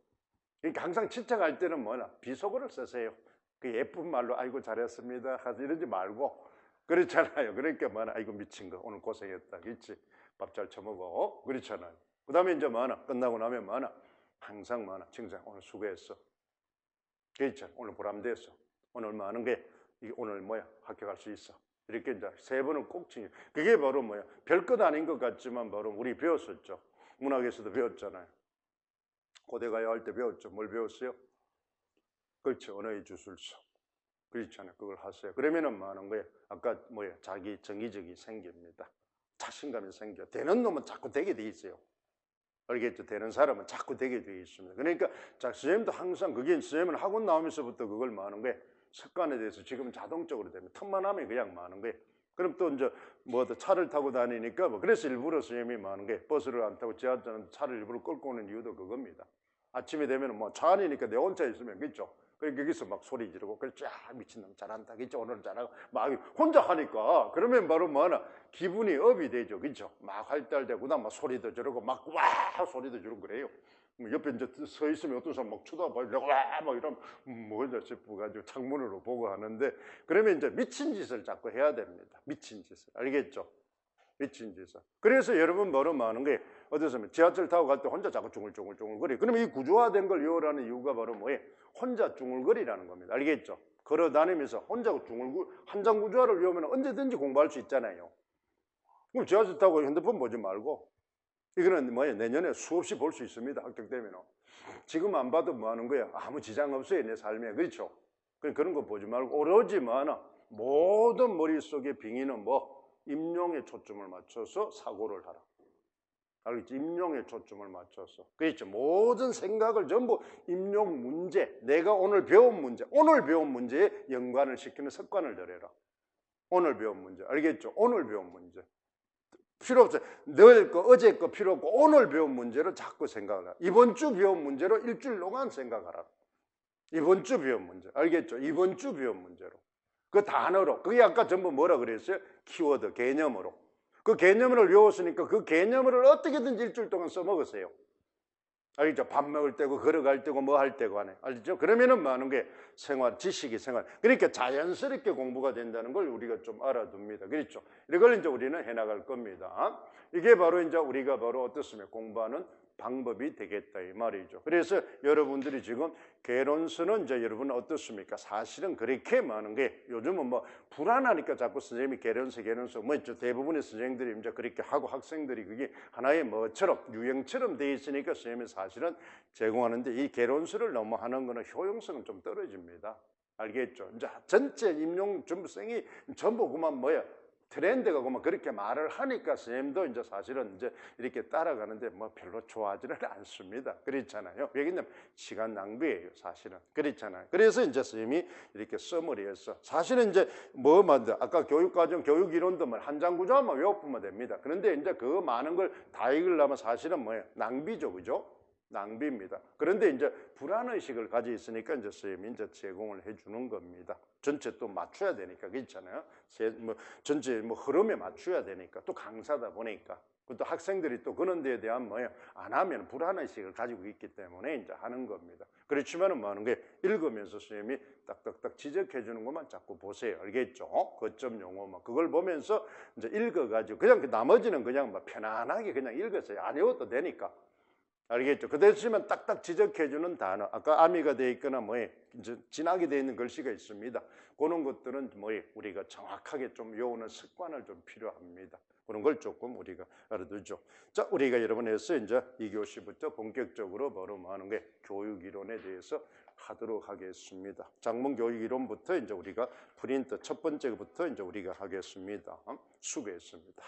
그러니까 항상 칭찬할 때는 뭐나 비속어를 쓰세요. 그 예쁜 말로 아이고 잘했습니다. 하지 이러지 말고 그렇잖아요. 그러니까 뭐나 아이고 미친 거 오늘 고생했다. 그렇지. 밥 잘 처먹어. 그렇잖아요. 그 다음에 이제 뭐나 끝나고 나면 뭐나 항상 뭐나 칭찬 오늘 수고했어. 그렇죠. 오늘 보람됐어. 오늘 뭐 하는 게 오늘 뭐야 학교 갈 수 있어. 이렇게 이제 3번은 꼭 칭찬. 그게 바로 뭐야 별것 아닌 것 같지만 바로 우리 배웠었죠. 문학에서도 배웠잖아요. 고대 가야 할 때 배웠죠. 뭘 배웠어요? 그렇죠. 언어의 주술서. 그렇잖아요. 그걸 하세요. 그러면은 뭐 하는 거예요? 아까 뭐야 자기 정의적이 생깁니다. 자신감이 생겨. 되는 놈은 자꾸 되게 돼 있어요. 알겠죠? 되는 사람은 자꾸 되게 돼 있습니다. 그러니까 선생님도 항상 그게 선생님은 학원 나오면서부터 그걸 뭐 하는 거예요? 습관에 대해서 지금 자동적으로 되면 틈만 하면 그냥 뭐 하는 거예요? 그럼 또 이제 뭐 차를 타고 다니니까 뭐 그래서 일부러 선생님이 뭐 하는 거예요? 버스를 안 타고 지하철은 차를 일부러 끌고 오는 이유도 그겁니다. 아침에 되면 뭐 차 안이니까 내 혼자 있으면 그렇죠? 그러니까 여기서 막 소리 지르고 그래 쫙 미친놈 잘한다 그렇죠? 오늘 잘하고 막 혼자 하니까 그러면 바로 뭐 하나 기분이 업이 되죠. 그렇죠? 막 활달되고 그다음 막 소리도 지르고 막 와 소리도 지르고 그래요. 옆에 이제 서 있으면 어떤 사람 막 쳐다봐요. 와막 이러면 뭐냐 싶어가지고 창문으로 보고 하는데 그러면 이제 미친 짓을 자꾸 해야 됩니다. 미친 짓을 알겠죠? 미친 짓을. 그래서 여러분 바로 뭐 하는 거예요? 어디서 지하철 타고 갈 때 혼자 자꾸 중얼중얼거려. 그러면 이 구조화된 걸 요하는 이유가 바로 뭐예요? 혼자 중얼거리라는 겁니다. 알겠죠? 걸어 다니면서 혼자 한장 구조화를 외우면 언제든지 공부할 수 있잖아요. 그럼 지하철 타고 핸드폰 보지 말고 이거는 뭐예요? 내년에 수없이 볼 수 있습니다. 합격되면. 지금 안 봐도 뭐 하는 거예요? 아무 지장 없어요. 내 삶에. 그렇죠? 그런 거 보지 말고 오로지 뭐 하나 모든 머릿속에 빙의는 뭐 임용에 초점을 맞춰서 사고를 하라. 알겠지? 임용에 초점을 맞춰서. 그렇죠? 모든 생각을 전부 임용 문제, 내가 오늘 배운 문제에 연관을 시키는 습관을 들여라. 오늘 배운 문제. 알겠죠? 오늘 배운 문제. 필요 없어요. 늘 거, 어제 거 필요 없고 오늘 배운 문제로 자꾸 생각을 하라. 이번 주 배운 문제로 일주일 동안 생각하라. 이번 주 배운 문제. 알겠죠? 이번 주 배운 문제로. 그 단어로. 그게 아까 전부 뭐라 그랬어요? 키워드, 개념으로. 그 개념을 외웠으니까 그 개념을 어떻게든지 일주일 동안 써먹으세요. 알겠죠? 밥 먹을 때고 걸어갈 때고 뭐 할 때고 하네. 알겠죠? 그러면은 뭐 하는 게 생활, 지식이 생활. 그러니까 자연스럽게 공부가 된다는 걸 우리가 좀 알아둡니다. 그렇죠? 이걸 이제 우리는 해나갈 겁니다. 이게 바로 이제 우리가 바로 어떻습니까? 공부하는 방법이 되겠다 이 말이죠. 그래서 여러분들이 지금 개론서는 이제 여러분 어떻습니까? 사실은 그렇게 많은 게 요즘은 뭐 불안하니까 자꾸 선생님이 개론서 뭐 있죠. 대부분의 선생님들이 이제 그렇게 하고 학생들이 그게 하나의 뭐처럼 유행처럼 돼 있으니까 선생님이 사실은 제공하는데 이 개론서를 너무 하는 거는 효용성은 좀 떨어집니다. 알겠죠? 이제 전체 임용 전부 생이 전부 그만 뭐야? 트렌드가 그러면 그렇게 말을 하니까 선생님도 이제 사실은 이제 이렇게 따라가는데 뭐 별로 좋아하지는 않습니다. 그렇잖아요. 왜냐면 시간 낭비예요, 사실은. 그렇잖아요. 그래서 이제 선생님이 이렇게 써머리해서 사실은 이제 뭐 만들 아까 교육과정, 교육이론도 뭐 한 장 구조만 외워보면 됩니다. 그런데 이제 그 많은 걸 다 읽으려면 사실은 뭐예요? 낭비죠, 그죠? 낭비입니다. 그런데 이제 불안의식을 가지고 있으니까 이제 선생님이 이제 제공을 해주는 겁니다. 전체 또 맞춰야 되니까, 그렇잖아요. 전체 흐름에 맞춰야 되니까, 또 강사다 보니까. 또 학생들이 또 그런 데에 대한 뭐예요? 안 하면 불안의식을 가지고 있기 때문에 이제 하는 겁니다. 그렇지만은 뭐 하는 게 읽으면서 선생님이 딱딱딱 지적해 주는 것만 자꾸 보세요. 알겠죠? 거점 용어만. 그걸 보면서 이제 읽어가지고, 그냥 나머지는 그냥 뭐 편안하게 그냥 읽었어요. 안 외워도 되니까. 알겠죠? 그 대신에 딱딱 지적해주는 단어, 아까 아미가 되어 있거나 뭐에 이제 진하게 되어 있는 글씨가 있습니다. 그런 것들은 뭐에 우리가 정확하게 좀 외우는 습관을 좀 필요합니다. 그런 걸 조금 우리가 알아두죠. 자, 우리가 여러분에서 이제 2교시부터 본격적으로 바로 뭐 하는 게 교육 이론에 대해서 하도록 하겠습니다. 작문 교육 이론부터 이제 우리가 프린트 첫 번째부터 이제 우리가 하겠습니다. 수고했습니다.